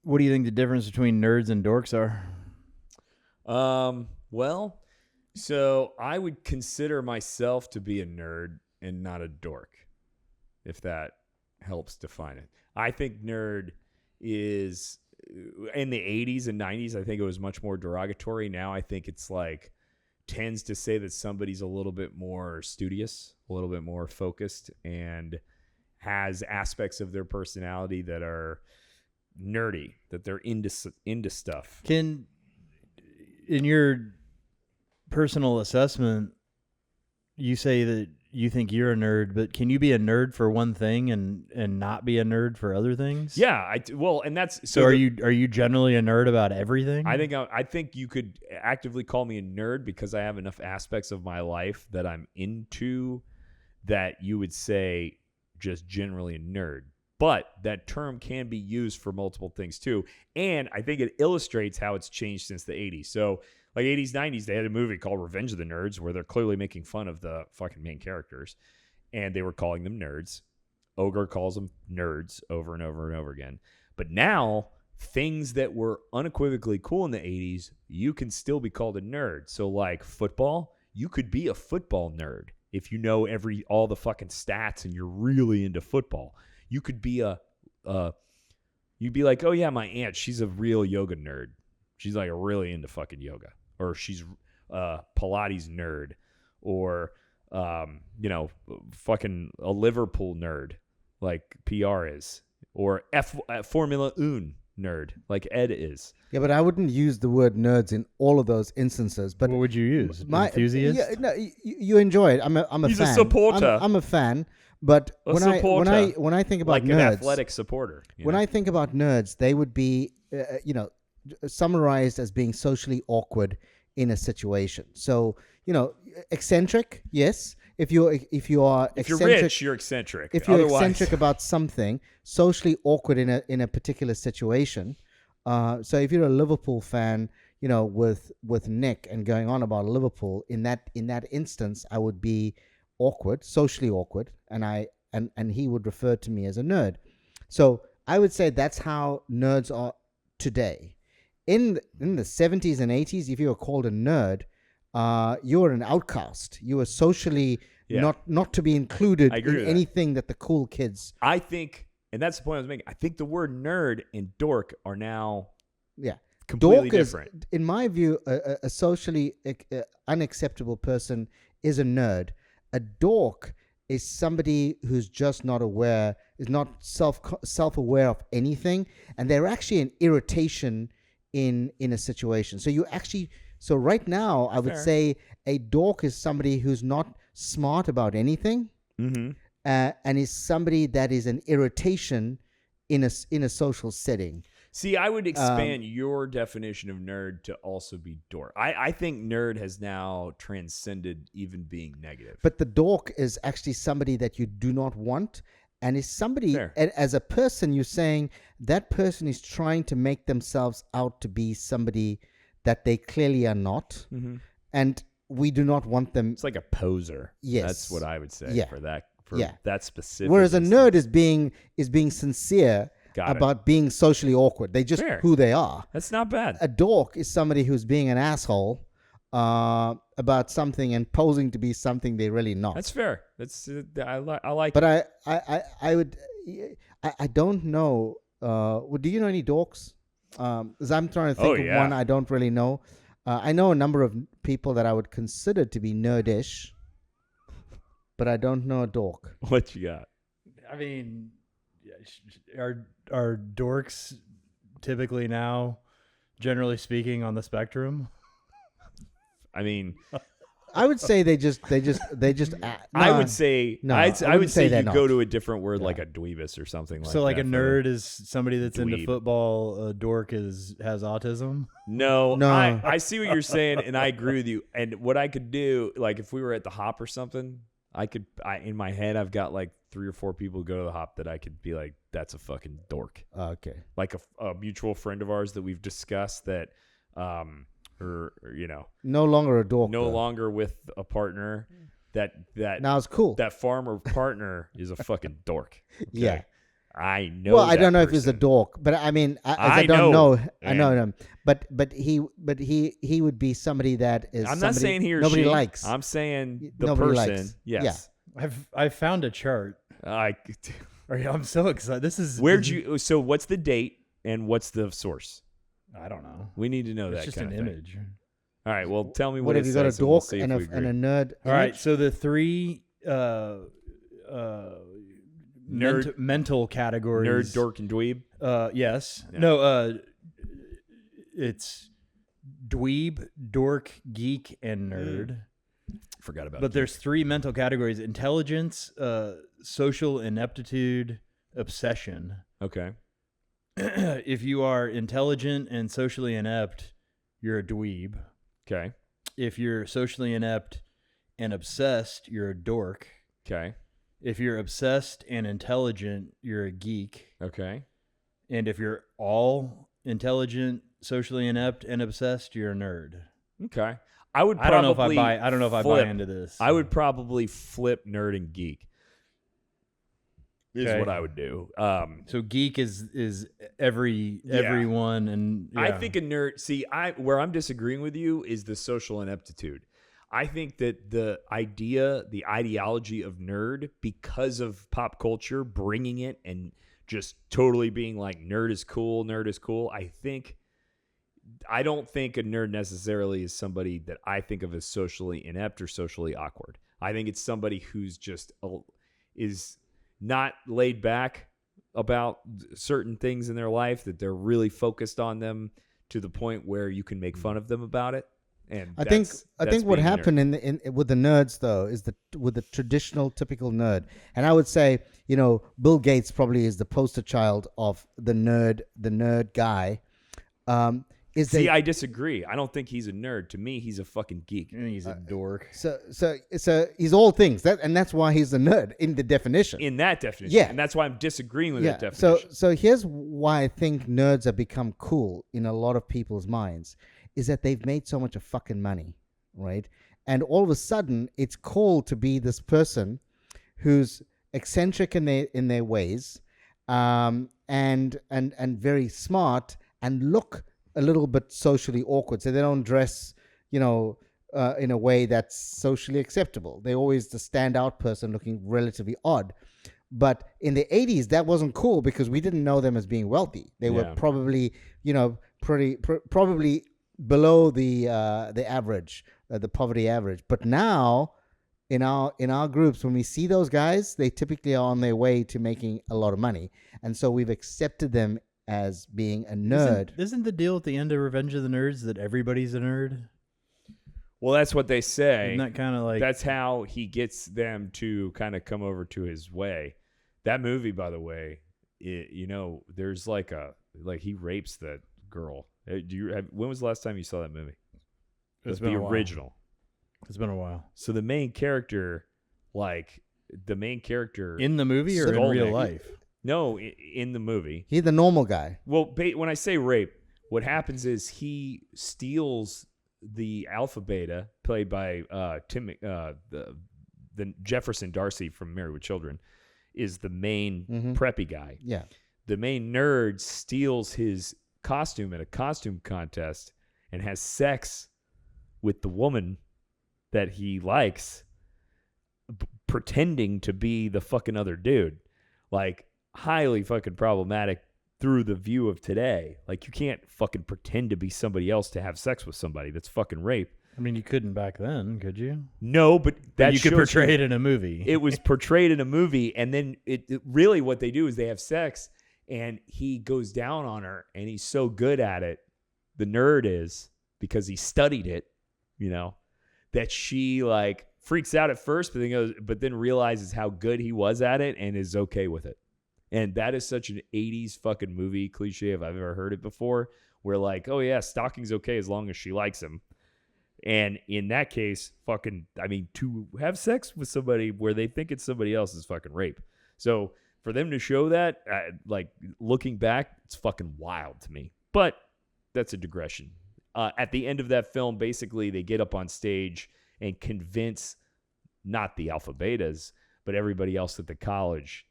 What do you think the difference between nerds and dorks are? Well, so I would consider myself to be a nerd and not a dork, if that helps define it. I think nerd is in the 80s and 90s, I think it was much more derogatory. Now I think it's like tends to say that somebody's a little bit more studious, a little bit more focused, and has aspects of their personality that are nerdy, that they're into stuff. In your personal assessment, you say that you think you're a nerd, but can you be a nerd for one thing and not be a nerd for other things? Yeah, and that's so. Are you generally a nerd about everything? I think you could actively call me a nerd because I have enough aspects of my life that I'm into that you would say just generally a nerd. But that term can be used for multiple things too, and I think it illustrates how it's changed since the 80s. So, like 80s, 90s, they had a movie called Revenge of the Nerds where they're clearly making fun of the fucking main characters, and they were calling them nerds. Ogre calls them nerds over and over and over again. But now, things that were unequivocally cool in the 80s, you can still be called a nerd. So, like football, you could be a football nerd if you know all the fucking stats and you're really into football. You could be you'd be like, oh yeah, my aunt, she's a real yoga nerd. She's like really into fucking yoga. Or she's Pilates nerd. Or, fucking a Liverpool nerd like PR is. Or Formula One nerd like Ed is. Yeah, but I wouldn't use the word nerds in all of those instances. But what would you use? Enthusiast? Yeah, no, you enjoy it. I'm a He's fan. A supporter. I'm a fan. But when I think about like nerds, an athletic supporter, when I think about nerds, they would be summarized as being socially awkward in a situation. So eccentric, yes. If you're rich, you're eccentric. If you're eccentric about something, socially awkward in a particular situation. So if you're a Liverpool fan, with Nick and going on about Liverpool, in that instance, I would be awkward, socially awkward, and he would refer to me as a nerd. So I would say that's how nerds are today. In the 70s and 80s, if you were called a nerd, you were an outcast. You were socially not to be included in anything that the cool kids. I think, and that's the point I was making. I think the word nerd and dork are now completely different. In my view, a socially unacceptable person is a nerd. A dork is somebody who's just not aware, is not self-aware of anything, and they're actually an irritation in a situation. So right now, I would say a dork is somebody who's not smart about anything, and is somebody that is an irritation in a social setting. See, I would expand your definition of nerd to also be dork. I think nerd has now transcended even being negative. But the dork is actually somebody that you do not want, and is somebody, as a person, you're saying that person is trying to make themselves out to be somebody that they clearly are not, and we do not want them. It's like a poser. Yes, that's what I would say for that. That specific. Whereas a nerd is being sincere. About being socially awkward. They just who they are. That's not bad. A dork is somebody who's being an asshole about something and posing to be something they're really not. That's fair. That's I like. But I don't know. Do you know any dorks? Because I'm trying to think of one I don't really know. I know a number of people that I would consider to be nerdish, but I don't know a dork. What you got? I mean, are dorks typically now, generally speaking, on the spectrum? I mean, I would say they just. I would say no. I would say you go to a different word like a dweebus or something like that. So like a nerd is somebody that's into football. A dork has autism. No. I see what you're saying, and I agree with you. And what I could do, like if we were at the Hop or something, in my head I've got like 3 or 4 people who go to the Hop that I could be like, that's a fucking dork. Okay. Like a mutual friend of ours that we've discussed that, no longer a dork. No longer with a partner. That now it's cool. That farmer partner is a fucking dork. Okay? Yeah. I know. Well, I that don't know if he's a person. dork, but I mean, I know, don't know. I and- know him, but he would be somebody that is. I'm not somebody saying he or nobody she. likes. I'm saying the Nobody person. likes. Yes. I've found a chart. I'm so excited. This is So what's the date and what's the source? I don't know. We need to know It's that just kind an of thing. image. All right. Well, tell me What what have it you got? A says, and we'll dork see and if a we agree. and a nerd. All right. image? So the three Nerd- mental categories. Nerd, dork, and dweeb. Yes. Yeah. No. It's dweeb, dork, geek, and nerd. Forgot about. But there's three mental categories: intelligence, social ineptitude, obsession. Okay. If you are intelligent and socially inept, you're a dweeb. Okay. If you're socially inept and obsessed, you're a dork. Okay. If you're obsessed and intelligent, you're a geek. Okay. And if you're all intelligent, socially inept, and obsessed, you're a nerd. Okay. I would. I don't know if probably I don't know if I buy into this. I would probably flip nerd and geek. Is Okay. what I would do. So geek is everyone, and I yeah. think a nerd. See, where I'm disagreeing with you is the social ineptitude. I think that the ideology of nerd, because of pop culture bringing it and just totally being like nerd is cool. I don't think a nerd necessarily is somebody that I think of as socially inept or socially awkward. I think it's somebody who's just is not laid back about certain things in their life, that they're really focused on them to the point where you can make fun of them about it. And I think what being a nerd. happened in with the nerds though is with the traditional typical nerd, and I would say Bill Gates probably is the poster child of the nerd guy. I disagree. I don't think he's a nerd. To me, he's a fucking geek. He's a dork. So he's all things that's why he's a nerd in the definition. In that definition. Yeah. And that's why I'm disagreeing with that definition. So here's why I think nerds have become cool in a lot of people's minds is that they've made so much of fucking money, right? And all of a sudden, it's cool to be this person who's eccentric in their ways, and very smart, and look a little bit socially awkward. So they don't dress, in a way that's socially acceptable. They're always the standout person looking relatively odd. But in the 80s, that wasn't cool because we didn't know them as being wealthy. They were probably, probably below the average, the poverty average. But now, in our groups, when we see those guys, they typically are on their way to making a lot of money, and so we've accepted them as being a nerd. Isn't the deal at the end of Revenge of the Nerds that everybody's a nerd? Well, that's what they say. Isn't that kind of like... That's how he gets them to kind of come over to his way. That movie, by the way, there's like he rapes that girl. When was the last time you saw that movie? It's been the a while. original. It's been a while. So the main character, in the movie or in Skolnick. real life? No, in the movie. He's the normal guy. Well, when I say rape, what happens is he steals the Alpha Beta, played by the Jefferson Darcy from Married with Children, is the main preppy guy. Yeah. The main nerd steals his costume at a costume contest and has sex with the woman that he likes, pretending to be the fucking other dude. Like, highly fucking problematic through the view of today. Like, you can't fucking pretend to be somebody else to have sex with somebody. That's fucking rape. I mean, you couldn't back then, could you? No, but you could portray it in a movie. It was portrayed in a movie, and then it really what they do is they have sex, and he goes down on her, and he's so good at it, the nerd is, because he studied it, that she freaks out at first, but then realizes how good he was at it and is okay with it. And that is such an 80s fucking movie cliche if I've ever heard it before, where oh yeah, stalking's okay as long as she likes him. And in that case, to have sex with somebody where they think it's somebody else is fucking rape. So for them to show that, looking back, it's fucking wild to me. But that's a digression. At the end of that film, basically, they get up on stage and convince not the Alpha Betas, but everybody else at the college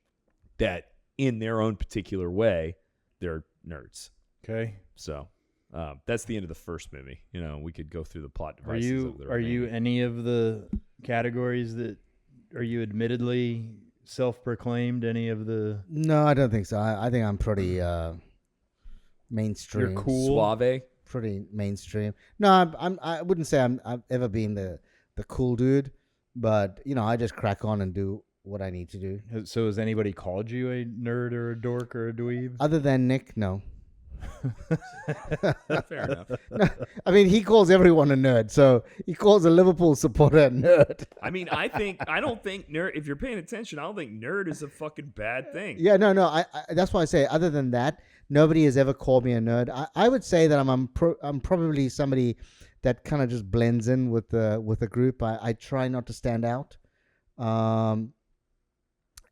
that in their own particular way, they're nerds. Okay. So that's the end of the first movie. You know, we could go through the plot Are devices. you any of the categories that are you admittedly self-proclaimed? Any of the No, I don't think so. I think I'm pretty mainstream. You're cool. Suave? Pretty mainstream. No, I wouldn't say I've ever been the cool dude, but you know, I just crack on and do what I need to do. So has anybody called you a nerd or a dork or a dweeb? Other than Nick, no. Fair enough. No, I mean, he calls everyone a nerd, so he calls a Liverpool supporter a nerd. I mean, I don't think nerd, if you're paying attention, I don't think nerd is a fucking bad thing. Yeah, no. I that's why I say, other than that, nobody has ever called me a nerd. I would say that I'm probably somebody that kind of just blends in with the group. I try not to stand out.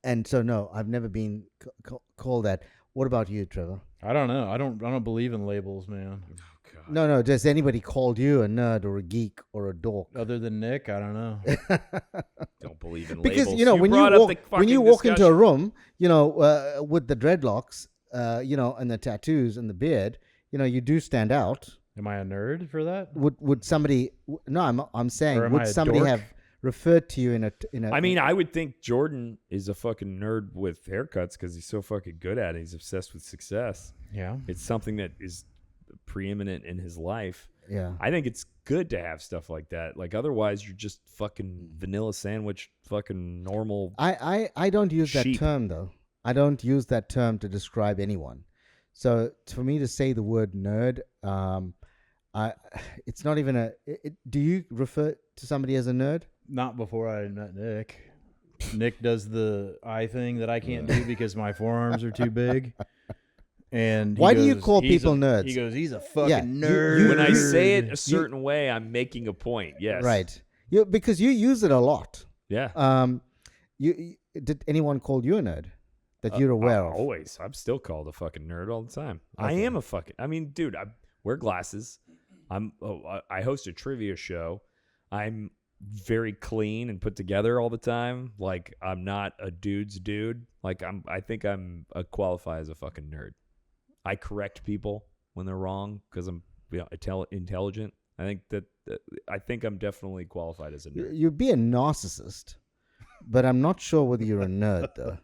And so no, I've never been called that. What about you, Trevor? I don't know. I don't believe in labels, man. Oh, God. No. Does anybody called you a nerd or a geek or a dork? Other than Nick, I don't know. Don't believe in Because labels. you know when you walk into a discussion. room, you know, with the dreadlocks, you know, and the tattoos and the beard, you know, you do stand out. Am I a nerd for that? Would somebody? No, I'm saying, Or am would I a somebody dork? have referred to you in a? I mean, I would think Jordan is a fucking nerd with haircuts because he's so fucking good at it. He's obsessed with success. Yeah. It's something that is preeminent in his life. yeah. I think it's good to have stuff like that. Like otherwise, you're just fucking vanilla sandwich, fucking normal. I don't use that Sheep. term though. I don't use that term to describe anyone. So for me to say the word nerd, it's not even a. Do you refer to somebody as a nerd? Not before I met Nick. Nick does the eye thing that I can't do because my forearms are too big. And Why do you call people nerds? He goes, he's a fucking Yeah, nerd. When I say it a certain way, I'm making a point. Yes. Right. Because you use it a lot. Yeah. Did anyone call you a nerd that you're aware of? Always. I'm still called a fucking nerd all the time. I Okay. am a fucking. I mean, dude, I wear glasses. I host a trivia show. I'm very clean and put together all the time. Like I'm not a dude's dude. Like I think I'm qualify as a fucking nerd. I correct people when they're wrong because I'm intelligent. I think I'm definitely qualified as a nerd. You'd be a narcissist, but I'm not sure whether you're a nerd though.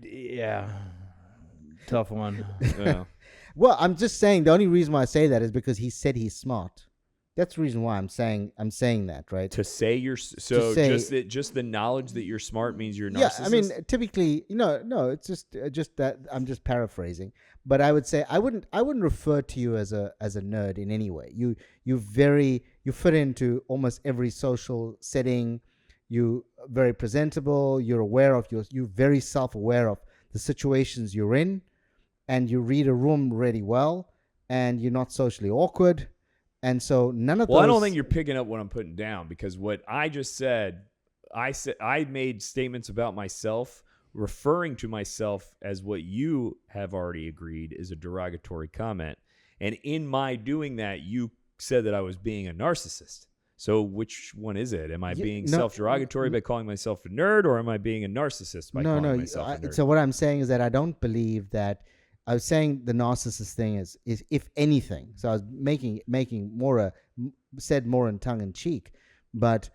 Yeah. Tough one. Yeah. Well, I'm just saying the only reason why I say that is because he said he's smart. That's the reason why I'm saying that, right? To say you're just the knowledge that you're smart means you're a narcissist. Yeah, I mean, typically, no, it's just that I'm just paraphrasing. But I would say I wouldn't refer to you as a nerd in any way. You fit into almost every social setting. You very presentable. You're aware of you're very self-aware of the situations you're in, and you read a room really well, and you're not socially awkward. And so none of those. Well, I don't think you're picking up what I'm putting down because what I just said, I made statements about myself, referring to myself as what you have already agreed is a derogatory comment. And in my doing that, you said that I was being a narcissist. So which one is it? Am I being self-derogatory by calling myself a nerd, or am I being a narcissist by calling myself a nerd? So what I'm saying is that I don't believe that. I was saying the narcissist thing is if anything. So I was making said more in tongue in cheek, but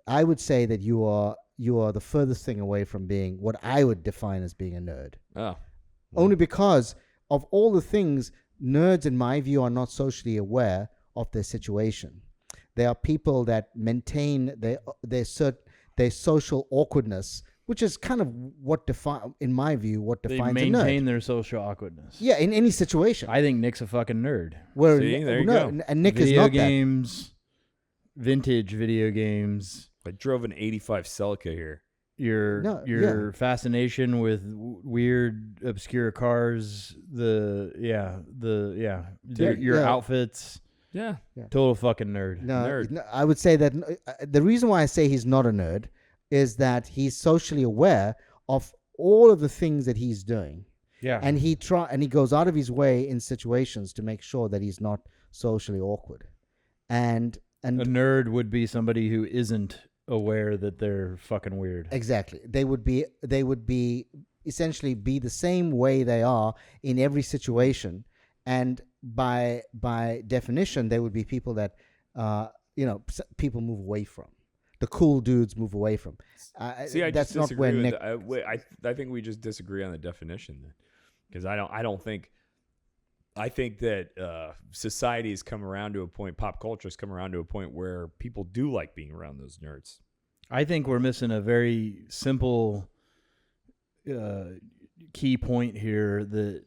I would say that you are the furthest thing away from being what I would define as being a nerd. Oh, Only because of all the things, nerds in my view are not socially aware of their situation. They are people that maintain their social awkwardness, which is kind of in my view, what They defines a nerd. maintain their social awkwardness. Yeah, in any situation. I think Nick's a fucking nerd. Where See, there you go. And Nick is Video not games, vintage video games. I drove an 85 Celica here. Your fascination with weird, obscure cars. Your outfits. Yeah. Total fucking nerd. Nerd. No, I would say that the reason why I say he's not a nerd is that he's socially aware of all of the things that he's doing. Yeah. And he goes out of his way in situations to make sure that he's not socially awkward. And a nerd would be somebody who isn't aware that they're fucking weird. Exactly. They would be essentially be the same way they are in every situation, and by definition, they would be people that people move away from. The cool dudes move away from. See, I that's just not disagree where with Nick. I think we just disagree on the definition then, because I don't think. I think that society has come around to a point. Pop culture has come around to a point where people do like being around those nerds. I think we're missing a very simple key point here that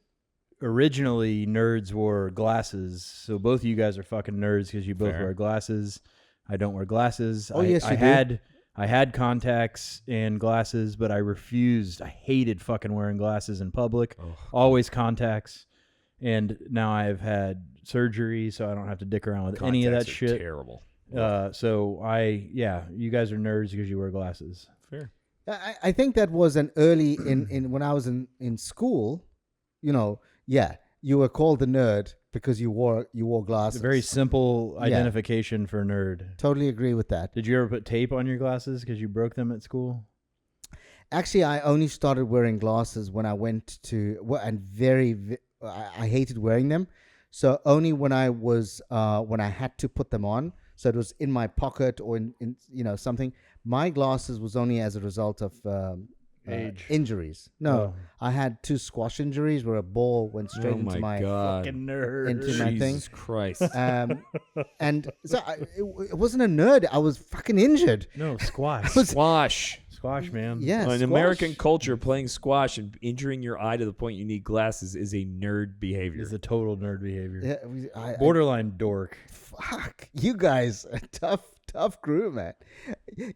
originally nerds wore glasses. So both of you guys are fucking nerds because you both Fair. wear glasses. I don't wear glasses. Oh, yes, you do. I had contacts and glasses, but I refused. I hated fucking wearing glasses in public. Oh. Always contacts. And now I've had surgery, so I don't have to dick around with any of that Contacts are shit. Terrible. You guys are nerds because you wear glasses. Fair. I think that was an early in when I was in school. You were called the nerd because you wore glasses. It's a very simple identification for nerd. Totally agree with that. Did you ever put tape on your glasses because you broke them at school? Actually, I only started wearing glasses when I went to I hated wearing them. So only when I had to put them on. So it was in my pocket or in something. My glasses was only as a result of Age. Injuries. No, I had 2 squash injuries where a ball went straight into my God. Fucking nerd. into my thing. Jesus Christ. And so it wasn't a nerd. I was fucking injured. No, squash. Squash. Squash, man. Yeah, In squash. American culture, playing squash and injuring your eye to the point you need glasses is a nerd behavior. It's a total nerd behavior. Yeah, Borderline dork. fuck, you guys, a tough crew, man.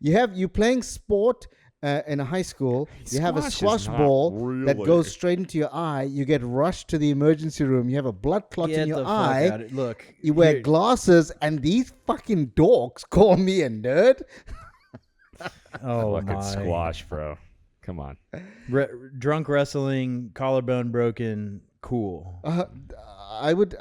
You playing sport in a high school. You have a Squash is squash not ball that really- goes straight into your eye. You get rushed to the emergency room. You have a blood clot in your eye. Look, You wear here- glasses, and these fucking dorks call me a nerd. Oh Fucking my. squash, bro. Come on. Drunk wrestling, collarbone broken, cool. I would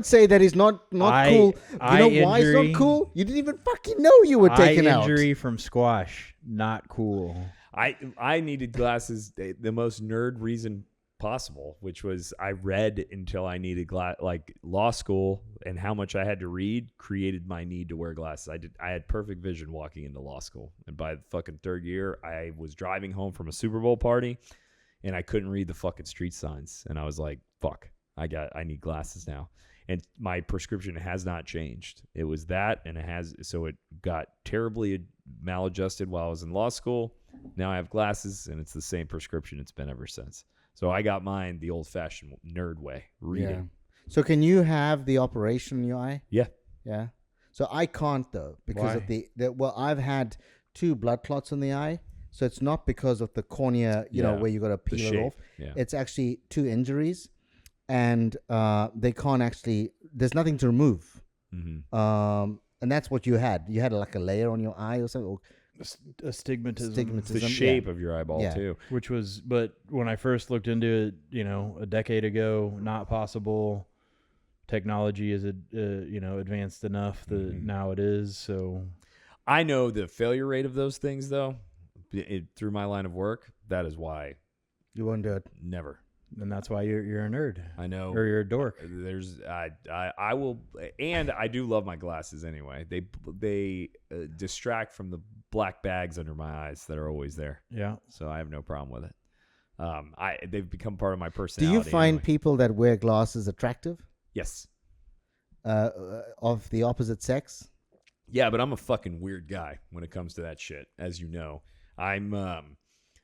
say that is not cool. You know why it's injury- not cool? You didn't even fucking know you were taken Eye out. injury from squash, not cool. I needed glasses the most nerd reason possible, which was I read until I needed like law school, and how much I had to read created my need to wear glasses. I had perfect vision walking into law school, and by the fucking 3rd year I was driving home from a Super Bowl party and I couldn't read the fucking street signs, and I was like, fuck, I need glasses now. And my prescription has not changed. It was that, and it got terribly maladjusted while I was in law school. Now I have glasses, and it's the same prescription it's been ever since. So I got mine the old-fashioned nerd way, reading. Yeah. So can you have the operation in your eye? Yeah. Yeah. So I can't though because Why? of well, I've had 2 blood clots in the eye. So it's not because of the cornea, Yeah, where you got to the peel it shape. off. Yeah. It's actually 2 injuries, and they can't actually. There's nothing to remove. Mm-hmm. And that's what you had. You had like a layer on your eye or something. Or Astigmatism. Astigmatism. The yeah. shape of your eyeball, Yeah. too. Which was, but when I first looked into it, a decade ago, not possible. Technology is, advanced enough that Mhm. now it is. So I know the failure rate of those things, though, through my line of work. That is why You won't do it. never. and that's why you're a nerd I know. or you're a dork. There's I will, and I do love my glasses anyway. They distract from the black bags under my eyes that are always there, Yeah. so I have no problem with it. They've become part of my Do personality. you find anyway. people that wear glasses attractive? Yes. Of the opposite sex? Yeah, but I'm a fucking weird guy when it comes to that shit, as you know. I'm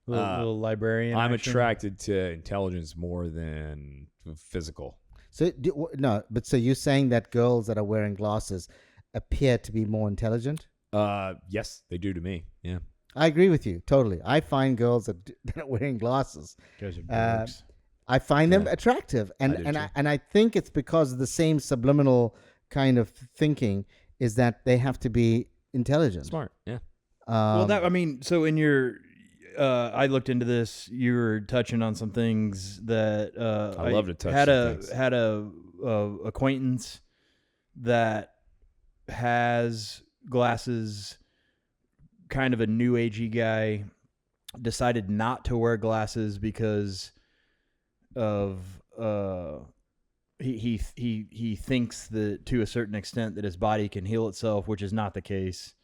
Little librarian. I'm action. attracted to intelligence more than physical. So so you're saying that girls that are wearing glasses appear to be more intelligent? Yes, they do to me. Yeah. I agree with you totally. I find girls that are wearing glasses, You guys are dorks. I find them Yeah. attractive, I do too. I think it's because of the same subliminal kind of thinking is that they have to be intelligent. Smart. Yeah. So in your, I looked into this. You were touching on some things that I love to touch had some a things. had a acquaintance that has glasses kind of a new agey guy, decided not to wear glasses because of he thinks that to a certain extent that his body can heal itself, which is not the case.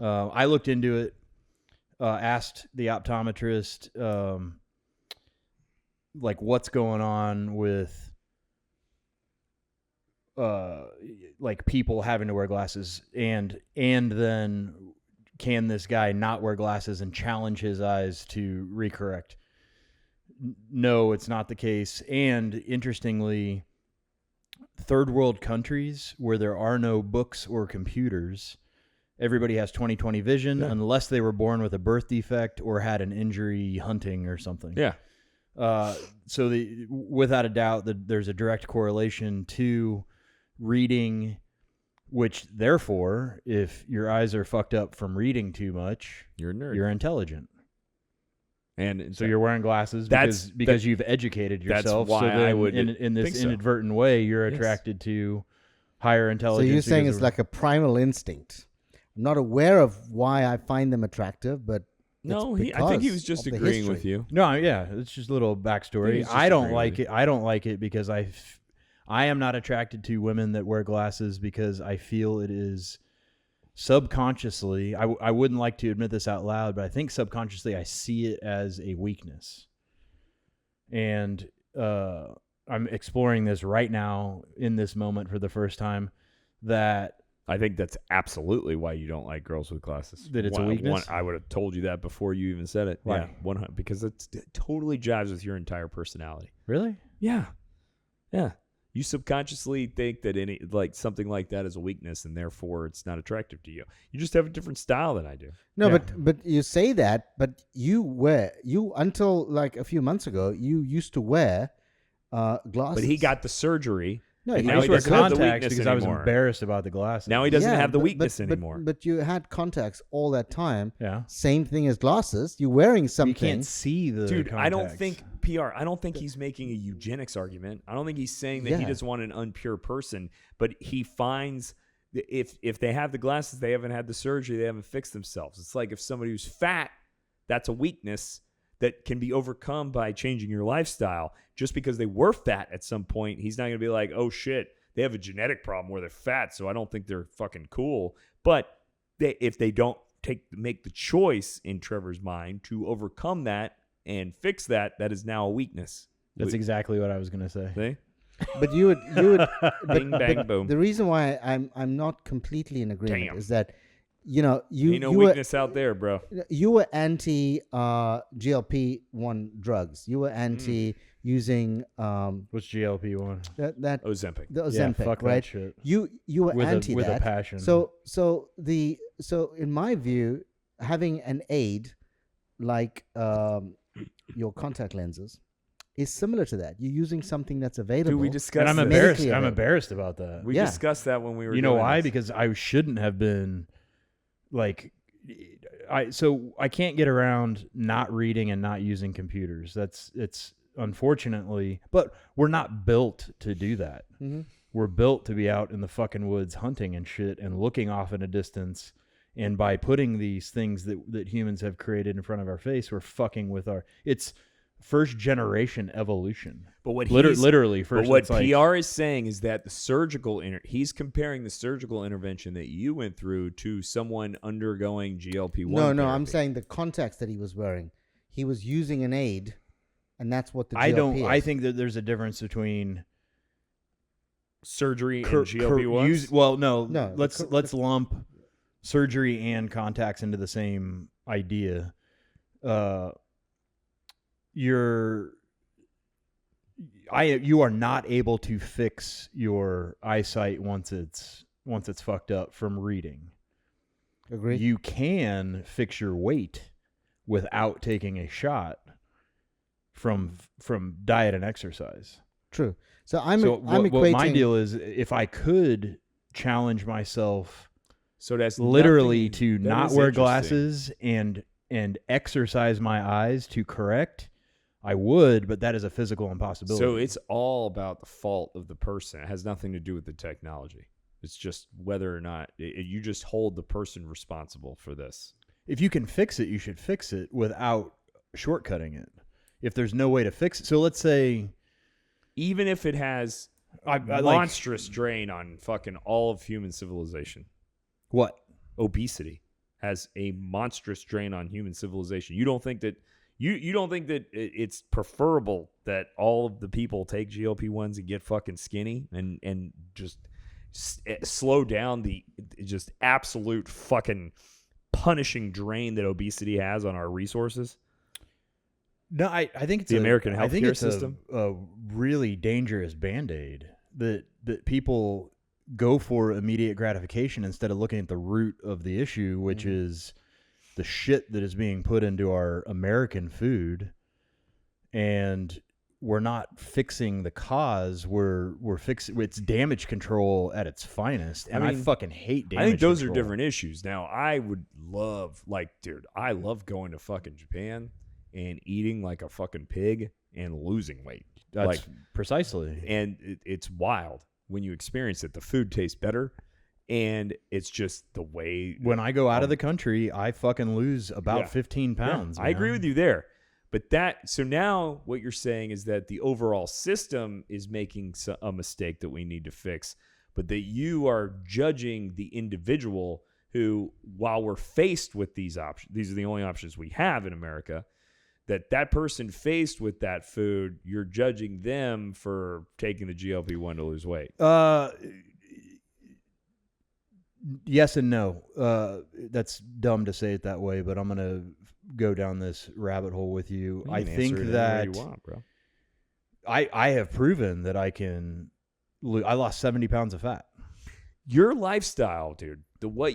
I looked into it, asked the optometrist, like what's going on with like people having to wear glasses, and then can this guy not wear glasses and challenge his eyes to recorrect? No, it's not the case. And interestingly, third world countries where there are no books or computers, everybody has 20/20 vision unless they were born with a birth defect or had an injury hunting or something. Yeah. So without a doubt, there's a direct correlation to reading, which therefore, if your eyes are fucked up from reading too much, You're a nerd. you're intelligent. And So you're wearing glasses because you've educated yourself. That's why so then I would in this think so. inadvertent way, you're attracted to higher So intelligence. you're saying because it's like a primal instinct. I'm not aware of why I find them attractive, but no, it's I think he because was just of the agreeing with history. you. No, yeah, it's just a little backstory. He's just I don't agreeing like with it. I don't like it because I am not attracted to women that wear glasses because I feel it is subconsciously. I wouldn't like to admit this out loud, but I think subconsciously I see it as a weakness, and I'm exploring this right now in this moment for the first time. That I think that's absolutely why you don't like girls with glasses. That it's a weakness? I would have told you that before you even said it. Why? Yeah, 100, because it totally jives with your entire personality. really. Yeah. Yeah. You subconsciously think that something like that is a weakness, and therefore it's not attractive to you. You just have a different style than I do. No, Yeah. but you say that, but you until like a few months ago, you used to wear glasses. But he got the surgery. no. and he now I used he used to to wear doesn't have the contacts weakness because I was anymore. embarrassed about the glasses. Now he doesn't have the but- weakness but- anymore. But you had contacts all that time. Yeah. Same thing as glasses. You're wearing something. You can't see the Dude, I don't contacts. think I don't think he's making a eugenics argument. I don't think he's saying that he Yeah. doesn't want an unpure person, but he finds that if they have the glasses, they haven't had the surgery, they haven't fixed themselves. It's like if somebody who's fat, that's a weakness that can be overcome by changing your lifestyle. Just because they were fat at some point, he's not going to be like, "Oh shit, they have a genetic problem where they're fat, so I don't think they're fucking cool." But if they don't make the choice in Trevor's mind to overcome that and fix that, that is now a weakness. That's exactly what I was going to say. See? But you would Bing, bang, boom. The reason why I'm not completely in agreement Damn. is that you Ain't no you were weakness out there, bro. you were anti GLP-1 drugs. You were anti using What's GLP-1? that Ozempic. the Yeah, Ozempic, fuck that right? shit. You were With anti a that. passion. So in my view, having an aid like your contact lenses is similar to that. You're using something that's available. Dude, we And discussed I'm this. embarrassed. Medically I'm available. embarrassed about that. We Yeah. discussed that when we were You know doing why? this. Because I shouldn't have been like so I can't get around not reading and not using computers. It's unfortunately, but we're not built to do that. Mhm. We're built to be out in the fucking woods hunting and shit and looking off in a distance. And by putting these things that humans have created in front of our face, we're fucking with it's first generation evolution. But what Literally first. But what it's like, PR is saying is that the surgical he's comparing the surgical intervention that you went through to someone undergoing GLP-1. No, I'm therapy. saying the contacts that he was wearing. He was using an aid, and that's what the GLP I don't. is. I think that there's a difference between surgery and GLP-1. well, no. No, Let's lump surgery and contacts into the same idea. You are not able to fix your eyesight once it's fucked up from reading. Agree. You can fix your weight without taking a shot from diet and exercise. True. So I'm So I'm what equating. my deal is, if I could challenge myself So that's literally nothing- to that not is wear interesting. glasses and exercise my eyes to correct, I would, but that is a physical impossibility. So it's all about the fault of the person. It has nothing to do with the technology. It's just whether or not you just hold the person responsible for this. if you can fix it, you should fix it without shortcutting it. If there's no way to fix it. So let's say, even if it has I monstrous drain on fucking all of human civilization. What? Obesity has a monstrous drain on human civilization. You don't think that you don't think that it's preferable that all of the people take GLP-1s and get fucking skinny and just slow down the just absolute fucking punishing drain that obesity has on our resources? No, I think it's the American healthcare system. A really dangerous Band-Aid that people go for immediate gratification instead of looking at the root of the issue, which is the shit that is being put into our American food, and we're not fixing the cause. We're fixing it's damage control at its finest, and I fucking hate damage. I think those control. are different issues. Now, I would love, dude, I love going to fucking Japan and eating like a fucking pig and losing weight. That's precisely. And it's wild when you experience it. The food tastes better, and it's just the way. When I go out of the country, I fucking lose about 15 pounds. Yeah, I agree with you there. But so now what you're saying is that the overall system is making a mistake that we need to fix, but that you are judging the individual who, while we're faced with these options, these are the only options we have in America, that person faced with that food, you're judging them for taking the GLP-1 to lose weight. Yes and no. That's dumb to say it that way, but I'm going to go down this rabbit hole with you. I think that you want, bro. I have proven that I can I lost 70 pounds of fat. Your lifestyle, dude,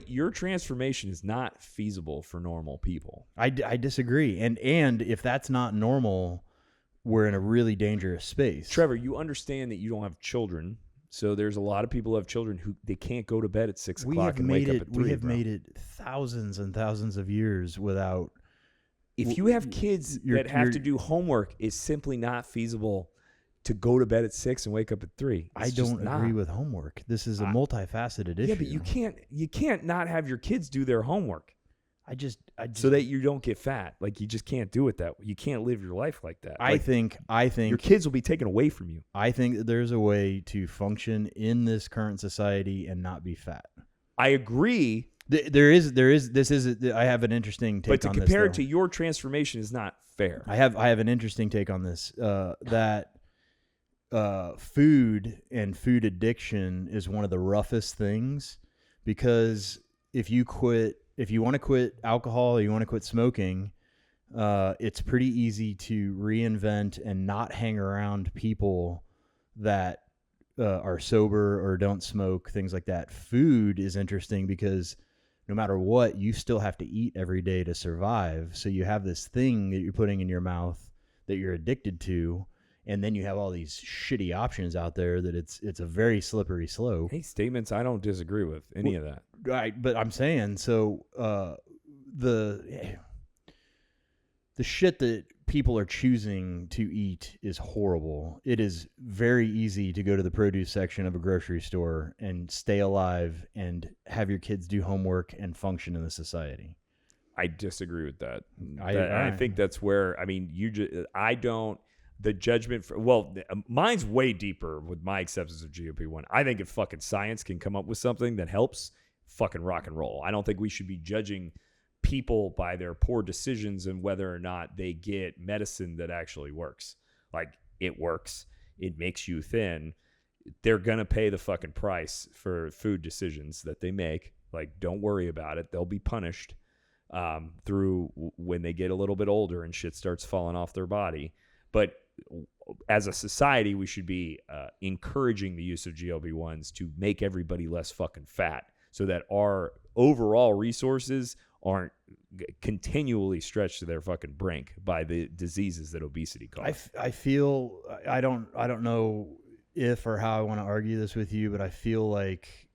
your transformation is not feasible for normal people. I disagree. And if that's not normal, we're in a really dangerous space. Trevor, you understand that you don't have children. So there's a lot of people who have children who they can't go to bed at 6 o'clock and wake up at 3. We have made it thousands and thousands of years without. If you have kids that have to do homework, it's simply not feasible to go to bed at 6 and wake up at 3. I don't agree with homework. This is a multifaceted issue. Yeah, but you can't not have your kids do their homework. I just so that you don't get fat. Like, you just can't do it that way. You can't live your life like that. I think your kids will be taken away from you. I think that there's a way to function in this current society and not be fat. I agree. There is. I have an interesting take on this. But to compare it to your transformation is not fair. I have an interesting take on this. That food and food addiction is one of the roughest things, because if you want to quit alcohol or you want to quit smoking, it's pretty easy to reinvent and not hang around people that are sober or don't smoke, things like that. Food is interesting because no matter what, you still have to eat every day to survive. So you have this thing that you're putting in your mouth that you're addicted to, and then you have all these shitty options out there that it's a very slippery slope. Hey, statements I don't disagree with any of that. Right, but I'm saying, so the shit that people are choosing to eat is horrible. It is very easy to go to the produce section of a grocery store and stay alive and have your kids do homework and function in the society. I disagree with that. I think that's where, the judgment mine's way deeper with my acceptance of GLP-1. I think if fucking science can come up with something that helps, fucking rock and roll. I don't think we should be judging people by their poor decisions and whether or not they get medicine that actually works. Like, it works. It makes you thin. They're going to pay the fucking price for food decisions that they make. Like, don't worry about it. They'll be punished through when they get a little bit older and shit starts falling off their body. But as a society, we should be encouraging the use of GLP-1s to make everybody less fucking fat so that our overall resources aren't continually stretched to their fucking brink by the diseases that obesity causes. I feel I don't know if or how I want to argue this with you, but I feel like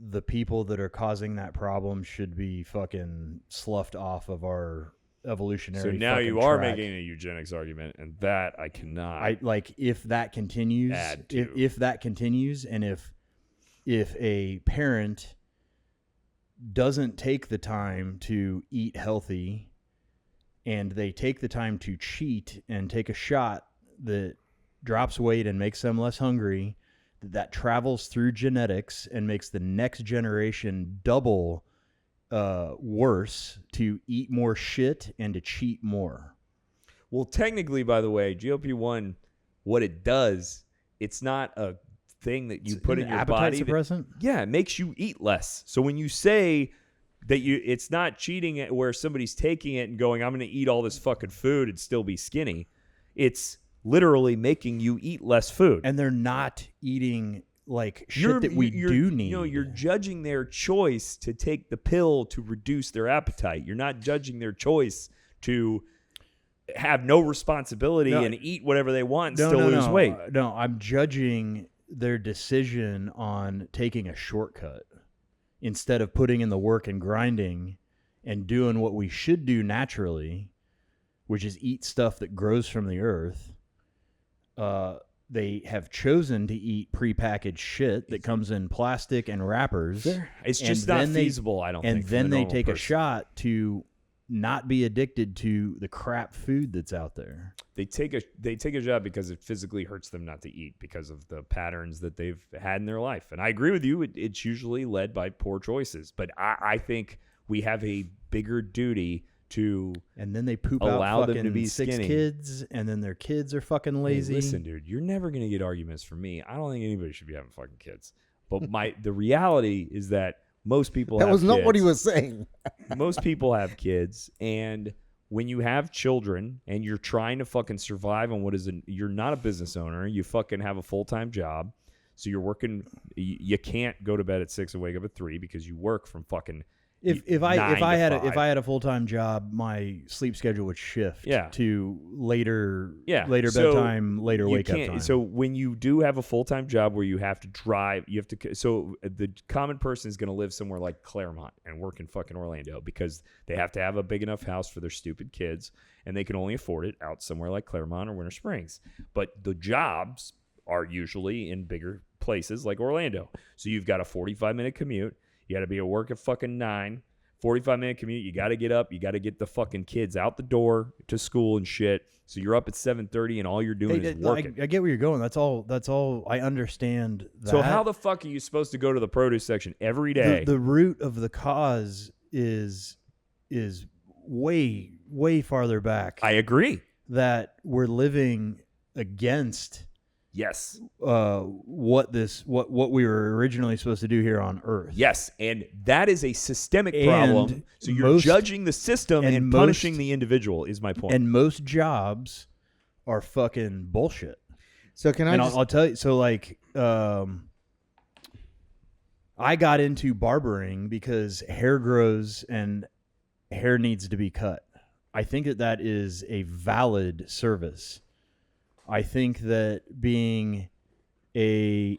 the people that are causing that problem should be fucking sloughed off of our evolutionary. So now you track. are making a eugenics argument, and that I cannot. If that continues, if that continues, and if a parent doesn't take the time to eat healthy, and they take the time to cheat and take a shot that drops weight and makes them less hungry, that travels through genetics and makes the next generation double worse to eat more shit and to cheat more. Well, technically, by the way, GLP-1, what it does, it's not a thing that you put in your body. Suppressant? Yeah, it makes you eat less. So when you say that it's not cheating at where somebody's taking it and going, I'm going to eat all this fucking food and still be skinny, it's literally making you eat less food. And they're not eating like shit that we do need. You're judging their choice to take the pill to reduce their appetite. You're not judging their choice to have no responsibility and eat whatever they want and still lose weight. No, I'm judging their decision on taking a shortcut instead of putting in the work and grinding and doing what we should do naturally, which is eat stuff that grows from the earth. They have chosen to eat prepackaged shit that comes in plastic and wrappers. It's just not feasible, I don't think. And then they take a shot to not be addicted to the crap food that's out there. They take a job because it physically hurts them not to eat because of the patterns that they've had in their life. And I agree with you. It's usually led by poor choices. But I think we have a bigger duty to and then they poop allow out them to be 6 skinny. kids, and then their kids are fucking lazy. Hey, listen, dude, you're never gonna get arguments from me. I don't think anybody should be having fucking kids. But the reality is that most people have That was not kids. what he was saying. Most people have kids, and when you have children and you're trying to fucking survive on you're not a business owner, you fucking have a full-time job, so you're working. You can't go to bed at 6 and wake up at 3 because you work from fucking. If I had a full-time job, my sleep schedule would shift to later bedtime, later wake up time. So when you do have a full-time job where you have to drive, so the common person is going to live somewhere like Claremont and work in fucking Orlando because they have to have a big enough house for their stupid kids, and they can only afford it out somewhere like Claremont or Winter Springs. But the jobs are usually in bigger places like Orlando. So you've got a 45-minute commute. You got to be at work at fucking 9, 45-minute commute. You got to get up. You got to get the fucking kids out the door to school and shit. So you're up at 7:30 and all you're doing is working. I get where you're going. That's all. I understand that. So how the fuck are you supposed to go to the produce section every day? The root of the cause is way, way farther back. I agree. That we're living against yes. What we were originally supposed to do here on Earth. Yes, and that is a systemic problem. So you're judging the system and punishing the individual is my point. And most jobs are fucking bullshit. So can I? And I'll tell you. So like, I got into barbering because hair grows and hair needs to be cut. I think that is a valid service. I think that being I'm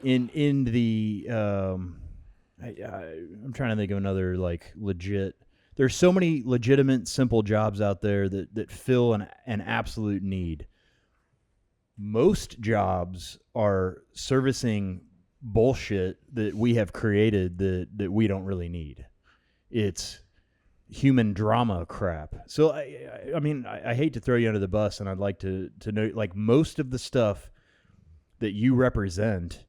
trying to think of another like legit. There's so many legitimate simple jobs out there that fill an absolute need. Most jobs are servicing bullshit that we have created that we don't really need. It's human drama crap. So I mean, I hate to throw you under the bus, and I'd like to know, like, most of the stuff that you represent,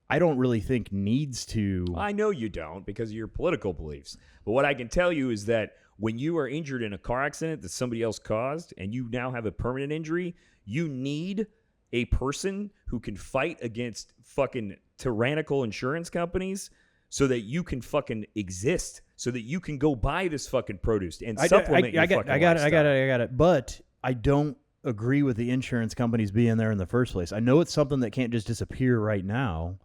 I don't really think needs to. I know you don't because of your political beliefs. But what I can tell you is that when you are injured in a car accident that somebody else caused and you now have a permanent injury, you need a person who can fight against fucking tyrannical insurance companies so that you can fucking exist, so that you can go buy this fucking produce and supplement your fucking lifestyle. I got it. But I don't agree with the insurance companies being there in the first place. I know it's something that can't just disappear right now,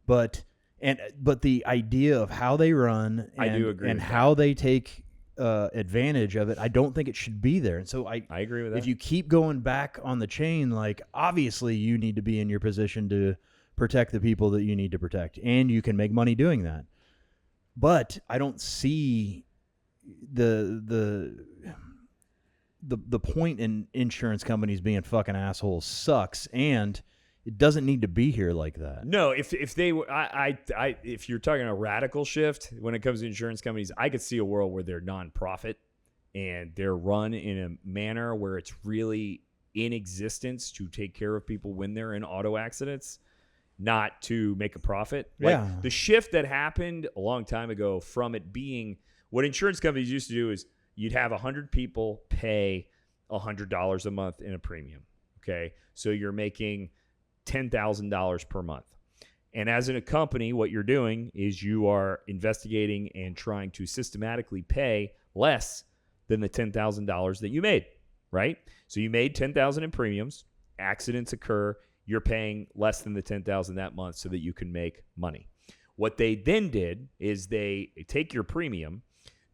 but the idea of how they run and, I do agree and with how they take advantage of it, I don't think it should be there. And so I agree with that. If you keep going back on the chain, like, obviously you need to be in your position to protect the people that you need to protect, and you can make money doing that. But I don't see the point in insurance companies being fucking assholes sucks. And it doesn't need to be here like that. No, if they were, if you're talking a radical shift when it comes to insurance companies, I could see a world where they're nonprofit and they're run in a manner where it's really in existence to take care of people when they're in auto accidents, not to make a profit. Yeah. Like the shift that happened a long time ago from it being what insurance companies used to do is you'd have 100 people pay $100 a month in a premium. Okay. So you're making $10,000 per month. And as in a company, what you're doing is you are investigating and trying to systematically pay less than the $10,000 that you made, right? So you made $10,000 in premiums, accidents occur, you're paying less than the $10,000 that month so that you can make money. What they then did is they take your premium,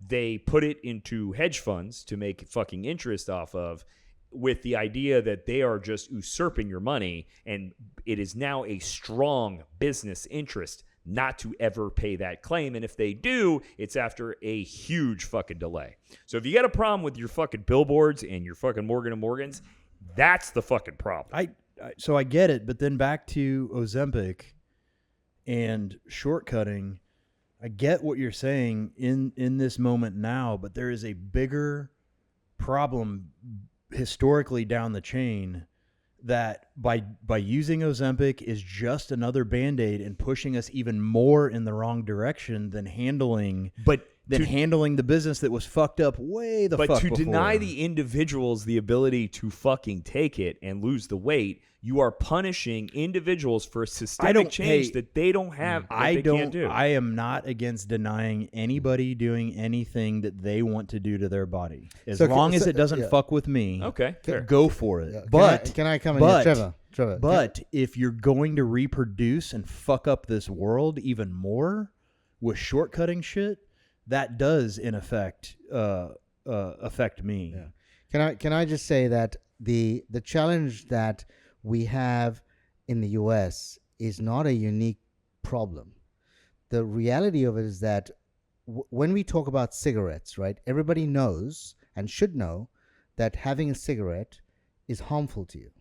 they put it into hedge funds to make fucking interest off of, with the idea that they are just usurping your money, and it is now a strong business interest not to ever pay that claim. And if they do, it's after a huge fucking delay. So if you got a problem with your fucking billboards and your fucking Morgan & Morgans, that's the fucking problem. So I get it, but then back to Ozempic and shortcutting, I get what you're saying in this moment now, but there is a bigger problem historically down the chain that by using Ozempic is just another Band-Aid and pushing us even more in the wrong direction than handling the business that was fucked up way the fuck before. But to deny the individuals the ability to fucking take it and lose the weight, you are punishing individuals for a systemic change that they don't have. Can't do. I am not against denying anybody doing anything that they want to do to their body, as long as it doesn't fuck with me. Okay, fair. Go for it. Yeah. Can I come in here, Trevor? But if you're going to reproduce and fuck up this world even more with shortcutting shit, that does in effect affect me. Yeah. Can I just say that the challenge that we have in the US is not a unique problem. The reality of it is that when we talk about cigarettes, right, everybody knows and should know that having a cigarette is harmful to you.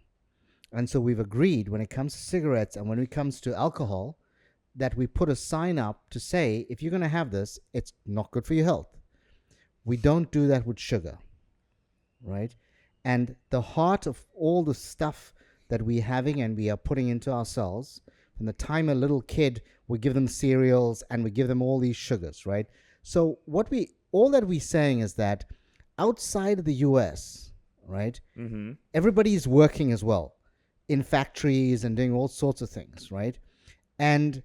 And so we've agreed when it comes to cigarettes and when it comes to alcohol that we put a sign up to say, if you're going to have this, it's not good for your health. We don't do that with sugar, right? And the heart of all the stuff that we're having and we are putting into ourselves, from the time a little kid, we give them cereals and we give them all these sugars, right? So all that we're saying is that outside of the US, right, everybody's working as well in factories and doing all sorts of things, right? And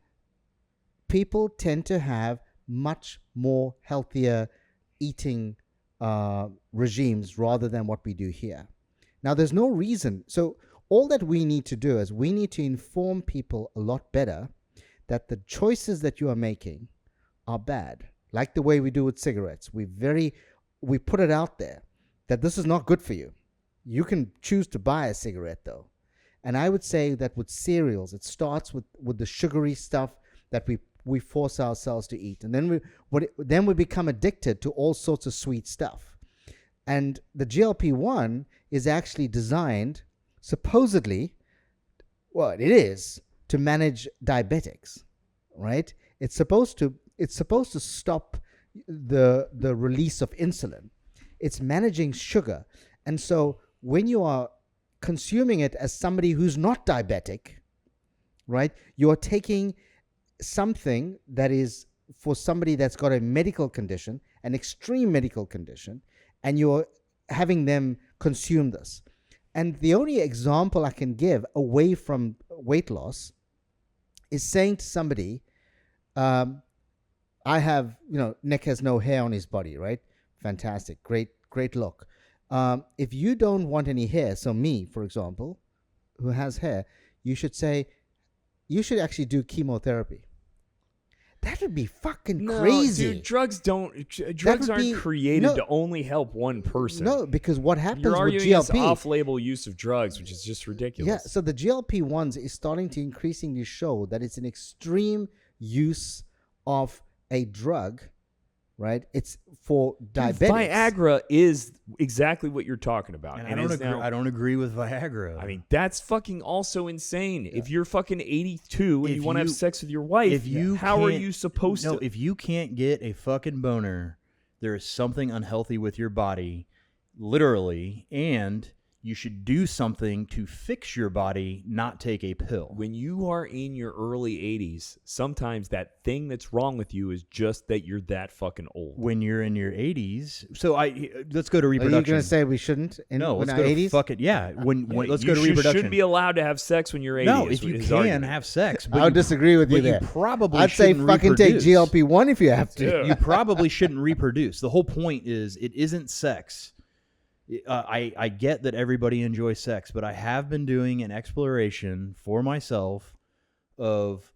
people tend to have much more healthier eating regimes rather than what we do here. Now, there's no reason. So all that we need to do is we need to inform people a lot better that the choices that you are making are bad. Like the way we do with cigarettes. We put it out there that this is not good for you. You can choose to buy a cigarette though. And I would say that with cereals, it starts with the sugary stuff that we force ourselves to eat. And then we become addicted to all sorts of sweet stuff. And the GLP-1 is actually designed, supposedly, well, it is, to manage diabetics, right? It's supposed to stop the release of insulin. It's managing sugar. And so when you are consuming it as somebody who's not diabetic, right, you're taking something that is for somebody that's got a medical condition, an extreme medical condition, and you're having them consume this. And the only example I can give away from weight loss is saying to somebody, I have, Nick has no hair on his body, right? Fantastic. Great look. If you don't want any hair, so me, for example, who has hair, you should say, you should actually do chemotherapy. That would be fucking crazy. Dude, drugs aren't created to only help one person. No, because what happens with GLP, GLP, off-label use of drugs, which is just ridiculous. Yeah, so the GLP-1s is starting to increasingly show that it's an extreme use of a drug, right? It's for diabetics. Viagra is exactly what you're talking about. And And I don't agree with Viagra. I mean, that's fucking also insane. Yeah. If you're fucking 82 and you want to have sex with your wife, how are you supposed to? No, if you can't get a fucking boner, there is something unhealthy with your body, literally, and you should do something to fix your body, not take a pill. When you are in your early 80s, sometimes that thing that's wrong with you is just that you're that fucking old. When you're in your 80s, so let's go to reproduction. Are you going to say we shouldn't? Let's go 80s? to fucking let's go to reproduction. You shouldn't be allowed to have sex when you're 80. No, if you can have sex, but I'll disagree with you there. You probably I'd say fucking take GLP-1 if you have to. Yeah. You probably shouldn't reproduce. The whole point is it isn't sex. I get that everybody enjoys sex, but I have been doing an exploration for myself of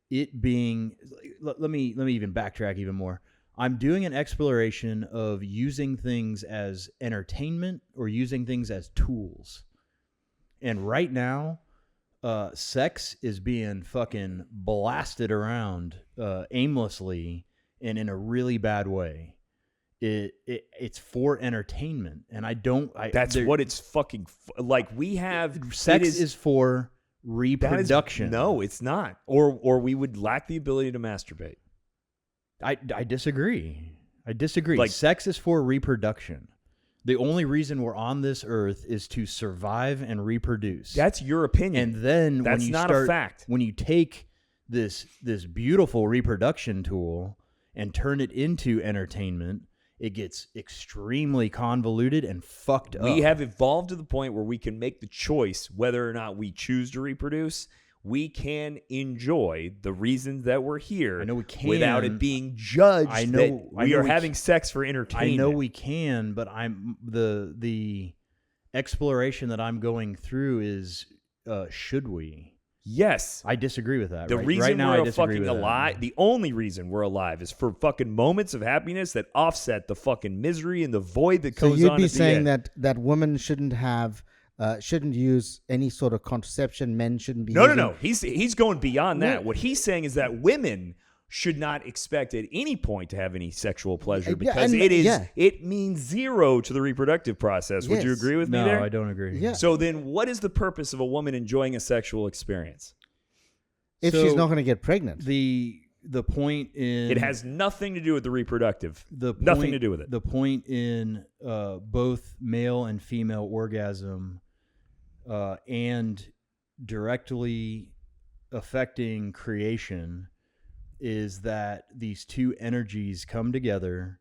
it being. Let me even backtrack even more. I'm doing an exploration of using things as entertainment or using things as tools. And right now, sex is being fucking blasted around aimlessly and in a really bad way. It's for entertainment, and that's what it's fucking like. We have sex is for reproduction. No, it's not. Or we would lack the ability to masturbate. I disagree. Like, sex is for reproduction. The only reason we're on this earth is to survive and reproduce. That's your opinion. And then that's not a fact. When you take this beautiful reproduction tool and turn it into entertainment, it gets extremely convoluted and fucked up. We have evolved to the point where we can make the choice whether or not we choose to reproduce. We can enjoy the reasons that we're here. I know we can without it being judged. We are having sex for entertainment. I know we can, but I'm the exploration that I'm going through is should we? Yes. I disagree with that. The right? reason right now, we're I disagree fucking with alive, the only reason we're alive is for fucking moments of happiness that offset the fucking misery and the void that goes on. So you'd be at saying the end. that women shouldn't have, shouldn't use any sort of contraception. Men shouldn't be. No. He's going beyond that. What he's saying is that women should not expect at any point to have any sexual pleasure because it means zero to the reproductive process. Would you agree with me there? No, I don't agree. Yeah. So then what is the purpose of a woman enjoying a sexual experience? If she's not going to get pregnant. The point in... It has nothing to do with the reproductive. Nothing to do with it. The point in both male and female orgasm and directly affecting creation is that these two energies come together.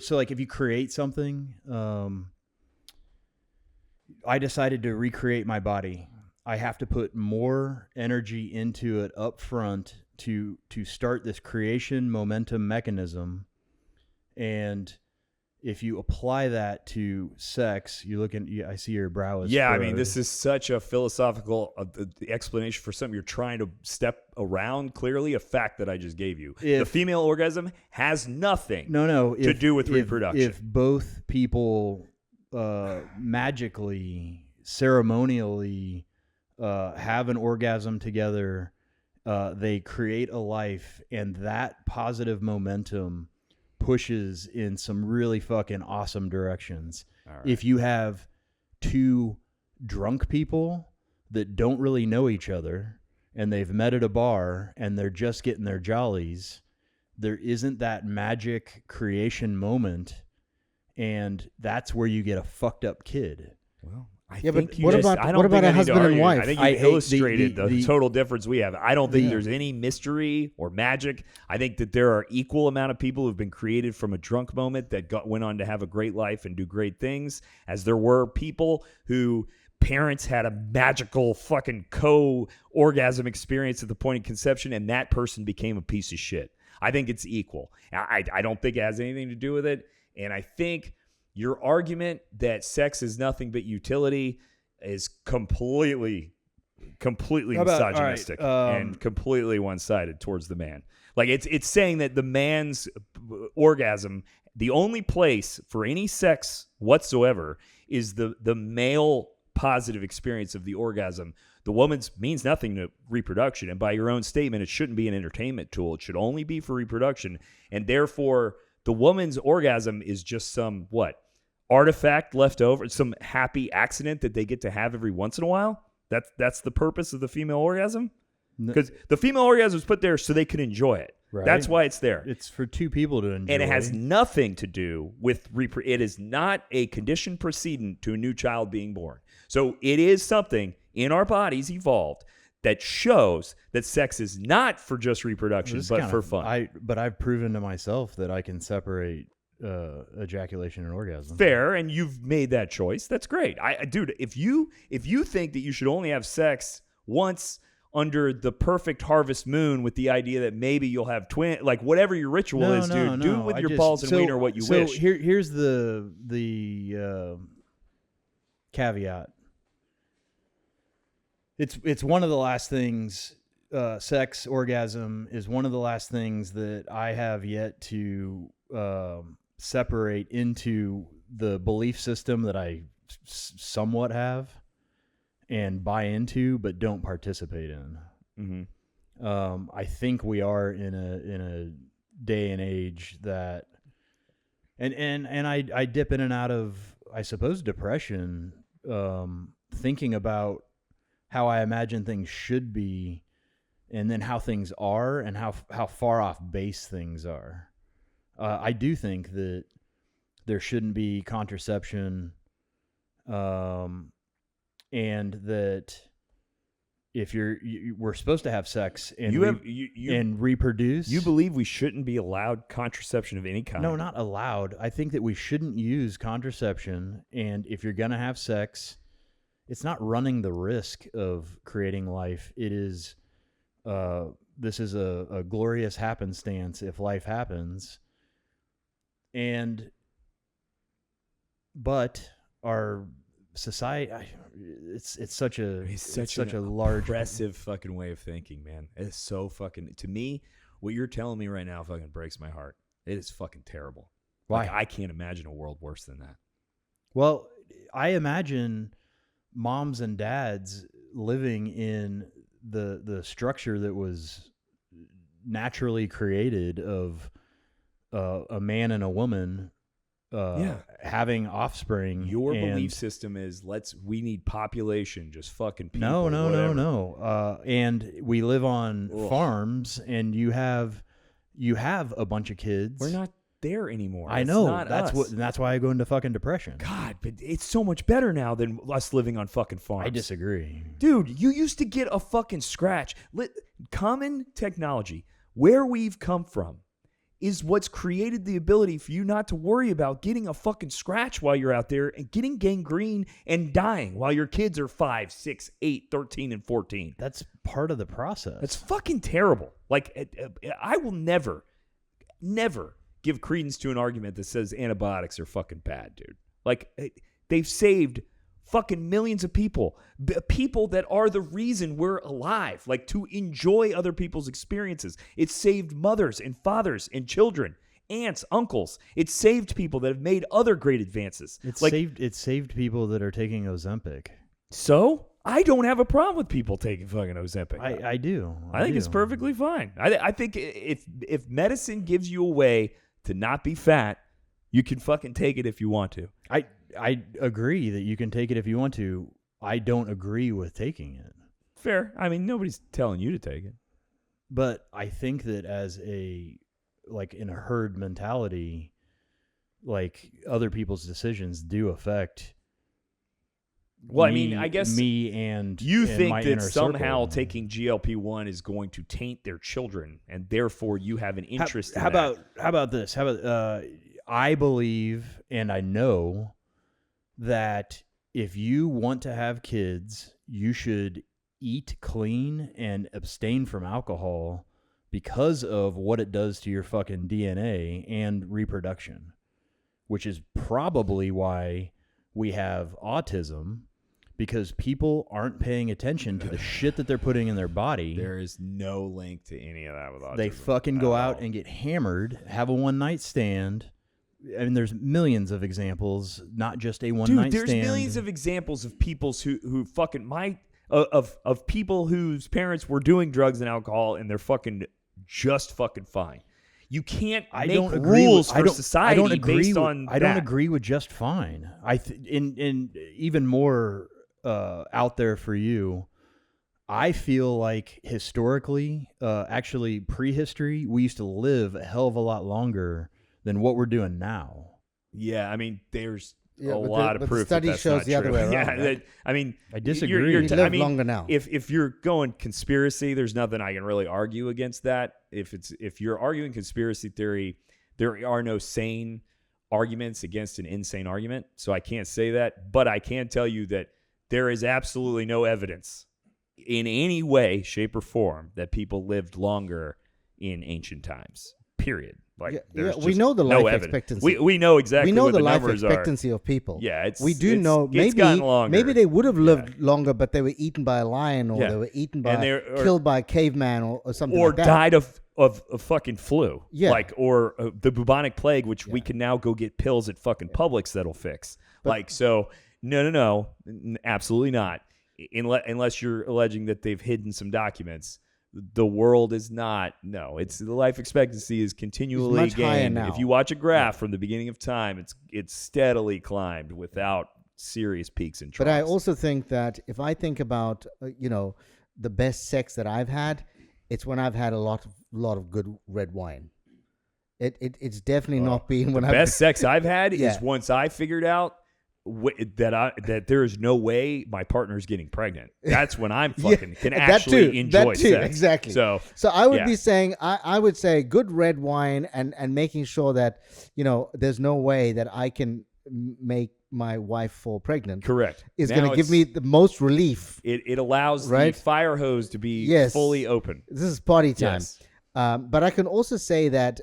So like if you create something, I decided to recreate my body. I have to put more energy into it up front to start this creation momentum mechanism. And if you apply that to sex, I see your brow is I furrowed. mean, this is such a philosophical explanation for something you're trying to step around. Clearly, a fact that I just gave you. The female orgasm has nothing to do with reproduction. If both people magically, ceremonially have an orgasm together, they create a life, and that positive momentum pushes in some really fucking awesome directions. Right. If you have two drunk people that don't really know each other and they've met at a bar and they're just getting their jollies, there isn't that magic creation moment, and that's where you get a fucked up kid. Well, what about a husband and wife? I think you illustrated the total difference we have. I don't think there's any mystery or magic. I think that there are equal amount of people who've been created from a drunk moment that went on to have a great life and do great things, as there were people who parents had a magical fucking co-orgasm experience at the point of conception, and that person became a piece of shit. I think it's equal. I don't think it has anything to do with it, and I think your argument that sex is nothing but utility is completely misogynistic and completely one-sided towards the man. Like it's saying that the man's orgasm, the only place for any sex whatsoever is the male positive experience of the orgasm. The woman's means nothing to reproduction, and by your own statement, it shouldn't be an entertainment tool. It should only be for reproduction, and therefore the woman's orgasm is just some artifact left over, some happy accident that they get to have every once in a while. That's the purpose of the female orgasm. Because the female orgasm is put there so they can enjoy it. Right. That's why it's there. It's for two people to enjoy. And it has nothing to do with it is not a condition precedent to a new child being born. So it is something in our bodies evolved that shows that sex is not for just reproduction, but for fun. But I've proven to myself that I can separate ejaculation and orgasm. Fair, and you've made that choice. That's great. Dude, if you think that you should only have sex once under the perfect harvest moon with the idea that maybe you'll have twin, like whatever your ritual is, dude, do with your balls and wiener what you wish. So here's the caveat. It's one of the last things. Sex, orgasm is one of the last things that I have yet to separate into the belief system that I somewhat have and buy into, but don't participate in. Mm-hmm. I think we are in a day and age that, and I dip in and out of, I suppose, depression, thinking about how I imagine things should be, and then how things are, and how far off base things are. I do think that there shouldn't be contraception, and that if we're supposed to have sex and and reproduce. You believe we shouldn't be allowed contraception of any kind? No, not allowed. I think that we shouldn't use contraception, and if you're gonna have sex, it's not running the risk of creating life. It is, this is a glorious happenstance if life happens. But our society, it's such a large, oppressive fucking way of thinking, man. It's so fucking, to me, what you're telling me right now fucking breaks my heart. It is fucking terrible. Why? Like, I can't imagine a world worse than that. Well, I imagine moms and dads living in the structure that was naturally created of a man and a woman having offspring. Your belief system is we need population, just fucking people. No. And we live on farms, and you have a bunch of kids. We're not there anymore. I know. That's why I go into fucking depression. God, but it's so much better now than us living on fucking farms. I disagree. Dude, you used to get a fucking scratch. Common technology, where we've come from, is what's created the ability for you not to worry about getting a fucking scratch while you're out there and getting gangrene and dying while your kids are 5, 6, 8, 13, and 14. That's part of the process. That's fucking terrible. Like, I will never give credence to an argument that says antibiotics are fucking bad, dude. Like, they've saved fucking millions of people that are the reason we're alive, like, to enjoy other people's experiences. It saved mothers and fathers and children, aunts, uncles. It saved people that have made other great advances. It saved people that are taking Ozempic. So I don't have a problem with people taking fucking Ozempic. I do. I think it's perfectly fine. I think if medicine gives you a way to not be fat, you can fucking take it if you want to. I agree that you can take it if you want to. I don't agree with taking it. Fair. I mean, nobody's telling you to take it. But I think that as in a herd mentality, like, other people's decisions do affect. Well, I mean, I guess me and you think my that inner somehow circle. taking GLP-1 is going to taint their children, and therefore you have an interest in how that. How about this? How about I believe and I know that if you want to have kids, you should eat clean and abstain from alcohol because of what it does to your fucking DNA and reproduction, which is probably why we have autism, because people aren't paying attention to the shit that they're putting in their body. There is no link to any of that with autism. They fucking go out and get hammered, have a one-night stand. I mean, there's millions of examples, not just a one-night stand. Dude, there's millions of examples of people who fucking of people whose parents were doing drugs and alcohol, and they're fucking just fucking fine. You can't I make don't agree rules with, I for don't, society I don't agree based with, on I don't that. agree with just fine. In even more out there for you. I feel like historically, actually prehistory, we used to live a hell of a lot longer than what we're doing now. Yeah, I mean, there's Yeah, a but lot the of proof study that that's shows not the other true. way around, Yeah, right? I mean, I disagree. We I live mean, longer now. If you're going conspiracy, there's nothing I can really argue against that. If you're arguing conspiracy theory, there are no sane arguments against an insane argument, so I can't say that. But I can tell you that there is absolutely no evidence in any way, shape, or form that people lived longer in ancient times. Period. Like there's we just know the no life evidence. expectancy. We know exactly We know what the the life numbers expectancy of people. Yeah, we do know it's gotten longer. maybe they would have lived longer, but they were eaten by a lion, or Yeah. they were eaten And by killed by a caveman, or something or like that. died of a fucking flu. Yeah. Like, or the bubonic plague, which we can now go get pills at fucking Publix that'll fix. So no, absolutely not. Unless you're alleging that they've hidden some documents. The world is not. No, it's the life expectancy is continually much higher gained. now. If you watch a graph from the beginning of time, it's steadily climbed without serious peaks and troughs. But I also think that if I think about the best sex that I've had, it's when I've had a lot of good red wine. It's definitely not been when the I've best sex I've had Yeah. is once I figured out that there is no way my partner's getting pregnant. That's when I'm fucking can actually enjoy that too, sex. exactly. So I would yeah. be saying I would say good red wine and making sure that there's no way that I can make my wife fall pregnant. Correct. Is Now going to give me the most relief. It allows Right? the fire hose to be Yes. fully open. This is party time. Yes. But I can also say that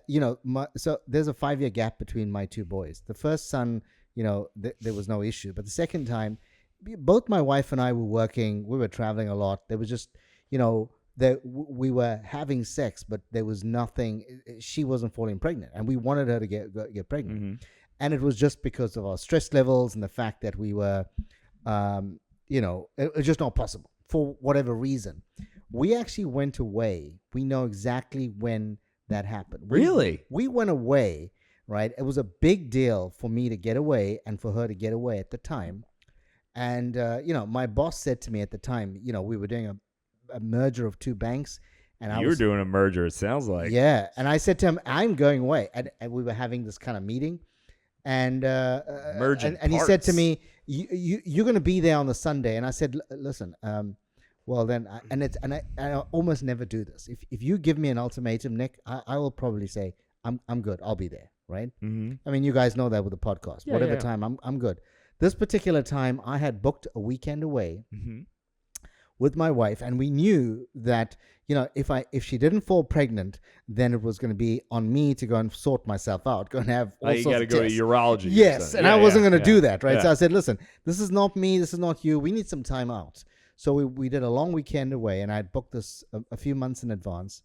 so there's a 5-year gap between my two boys. The first son, there was no issue, but the second time, both my wife and I were working. We were traveling a lot. There was just we were having sex, but there was nothing. She wasn't falling pregnant, and we wanted her to get pregnant. Mm-hmm. And it was just because of our stress levels and the fact that we were, it was just not possible for whatever reason. We actually went away. We know exactly when that happened. Really? We went away, right? It was a big deal for me to get away and for her to get away at the time. And, my boss said to me at the time, we were doing a merger of two banks. And You were doing a merger, it sounds like. Yeah. And I said to him, I'm going away. And we were having this kind of meeting. And and he said to me, you're going to be there on the Sunday. And I said, listen, well then, I almost never do this. If you give me an ultimatum, Nick, I will probably say I'm good. I'll be there, right? Mm-hmm. I mean, you guys know that with the podcast. Yeah, Whatever yeah. time, I'm good. This particular time, I had booked a weekend away Mm-hmm. with my wife, and we knew that if she didn't fall pregnant, then it was going to be on me to go and sort myself out, go and have all You sorts got to of go to tests. urology. Yes, and I wasn't going to do that, right? Yeah. So I said, listen, this is not me, this is not you. We need some time out. So we did a long weekend away, and I had booked this a few months in advance.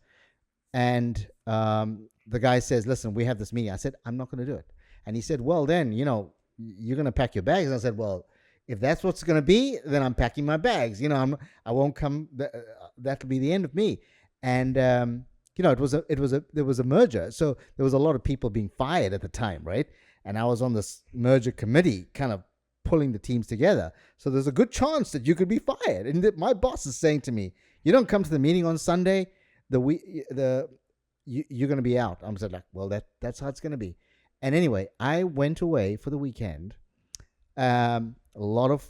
And the guy says, listen, we have this meeting. I said, I'm not going to do it. And he said, well, then, you're going to pack your bags. And I said, well, if that's what's going to be, then I'm packing my bags. I won't come. That'll be the end of me. And there was a merger, so there was a lot of people being fired at the time, right? And I was on this merger committee, kind of pulling the teams together. So there's a good chance that you could be fired. And my boss is saying to me, "You don't come to the meeting on Sunday, you're going to be out." I'm like, well, that's how it's going to be. And anyway, I went away for the weekend. A lot of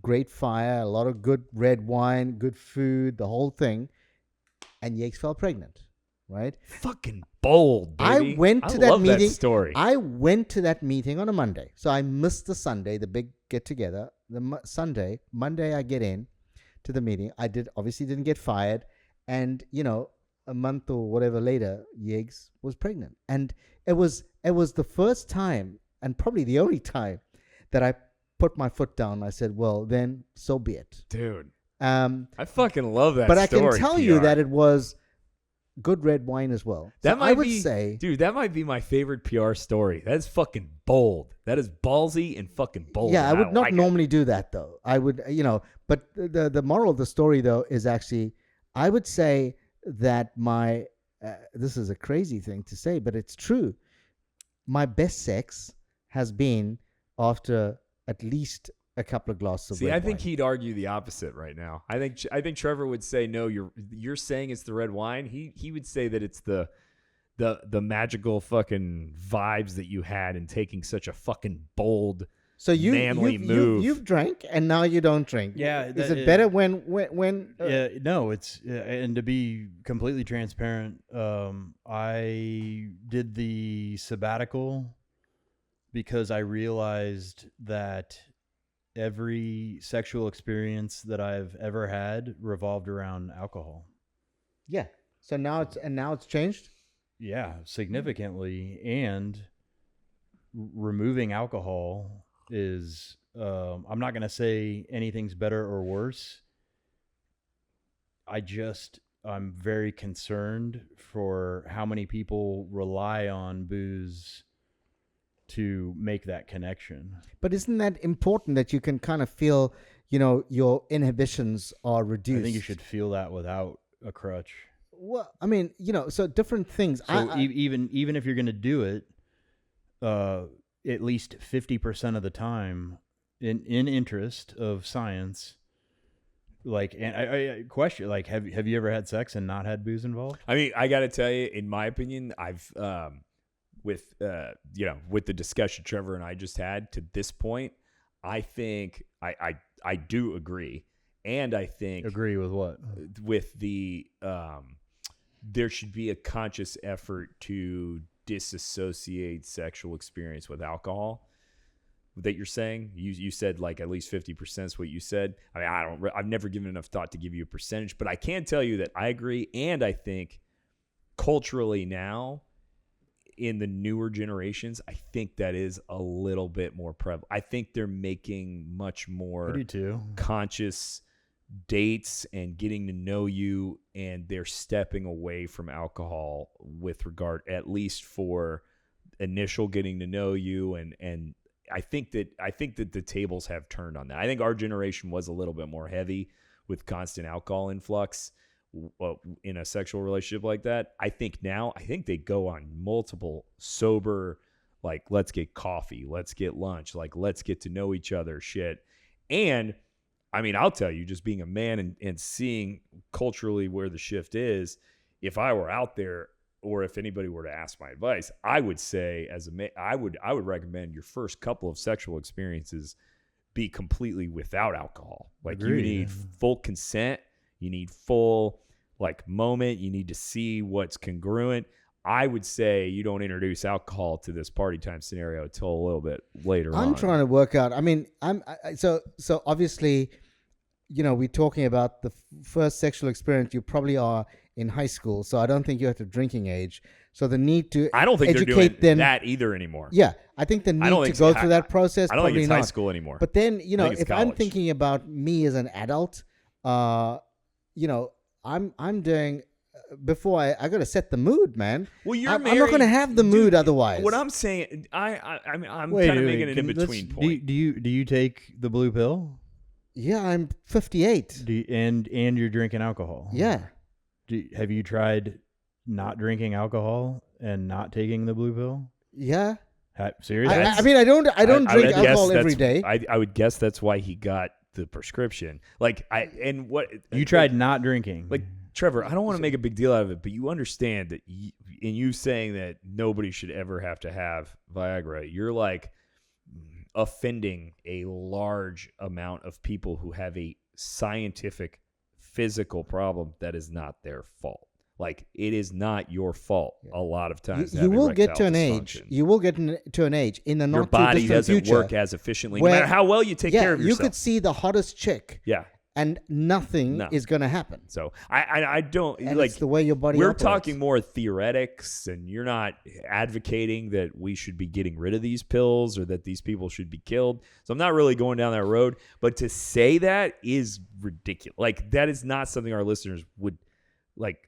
great fire, a lot of good red wine, good food, the whole thing. And Yakes fell pregnant, right? Fucking bold, baby. I went to that love meeting. That story. I went to that meeting on a Monday. So I missed the Sunday, the big get together. The Monday I get in to the meeting. I obviously didn't get fired. And, a month or whatever later, Yakes was pregnant. And it was the first time, and probably the only time, that I put my foot down. I said, well, then so be it. Dude. I fucking love that but story. I can tell you that it was good red wine as well. That So might I would be, say, dude, that might be my favorite PR story. That's fucking bold. That is ballsy and fucking bold. yeah, I would not like normally do that though. I would, but the moral of the story though is actually, I would say that my this is a crazy thing to say, but it's true. My best sex has been after at least a couple of glasses of See, red I think wine. he'd argue the opposite right now. I think Trevor would say no. You're saying it's the red wine. He would say that it's the magical fucking vibes that you had in taking such a fucking bold, So manly move. you've drank and now you don't drink. Yeah, Is that- it better when Yeah, no, it's and to be completely transparent, I did the sabbatical because I realized that every sexual experience that I've ever had revolved around alcohol. yeah. So now it's changed. Yeah, significantly, and removing alcohol is. I'm not going to say anything's better or worse. I'm very concerned for how many people rely on booze to make that connection. But isn't that important that you can kind of feel, your inhibitions are reduced? I think you should feel that without a crutch. Well, I mean, so different things. So even if you're going to do it, at least 50% of the time, in interest of science, like, and I question, like, have you ever had sex and not had booze involved? I mean, I got to tell you, in my opinion, I've with the discussion Trevor and I just had to this point, I think I do agree, and I think Agree with what? with the there should be a conscious effort to disassociate sexual experience with alcohol. That you're saying, you said like at least 50% is what you said. I mean, I've never given enough thought to give you a percentage, but I can tell you that I agree, and I think culturally now, in the newer generations, I think that is a little bit more prevalent. I think they're making much more I do too. conscious dates and getting to know you, and they're stepping away from alcohol with regard, at least for initial getting to know you, and I think that the tables have turned on that. I think our generation was a little bit more heavy with constant alcohol influx in a sexual relationship like that. I think now, they go on multiple sober, like, let's get coffee, let's get lunch, like, let's get to know each other shit. And I mean, I'll tell you, just being a man and seeing culturally where the shift is, if I were out there, or if anybody were to ask my advice, I would say, as a man, I would recommend your first couple of sexual experiences be completely without alcohol. Like, Agreed. You need full consent, you need full like moment, you need to see what's congruent. I would say you don't introduce alcohol to this party time scenario until a little bit later on. I'm trying to work out. I mean, so obviously, we're talking about the first sexual experience. You probably are in high school, so I don't think you're at the drinking age. So the need to I don't think they're doing them, that either anymore. Yeah, I think the need to go through that process. I don't think probably it's not. high school anymore. But then, think it's if I'm college. thinking about me as an adult, I'm doing before I got to set the mood, man. Well, you're I'm married. not going to have the mood Dude, otherwise. What I'm saying, I'm Wait, kind of wait, making an can- in-between let's- point. Do you take the blue pill? Yeah, I'm 58. And you're drinking alcohol? Yeah. Have you tried not drinking alcohol and not taking the blue pill? Yeah. Seriously? I mean, I don't I drink would guess alcohol every that's- day. I would guess that's why he got the prescription. Like, You tried not drinking. Like, Trevor, I don't want to make a big deal out of it, but you understand that in you saying that nobody should ever have to have Viagra, you're like offending a large amount of people who have a scientific physical problem that is not their fault. Like, it is not your fault a lot of times. You will get to an age. age. You will get to an age in the Your not body too distant doesn't future. work as efficiently, no where- matter how well you take care of you yourself. could see the hottest chick, Yeah. and nothing No. is going to happen. So I don't And like it's the way your body we're operates. talking more theoretics, and you're not advocating that we should be getting rid of these pills or that these people should be killed. So I'm not really going down that road. But to say that is ridiculous. Like, that is not something our listeners would like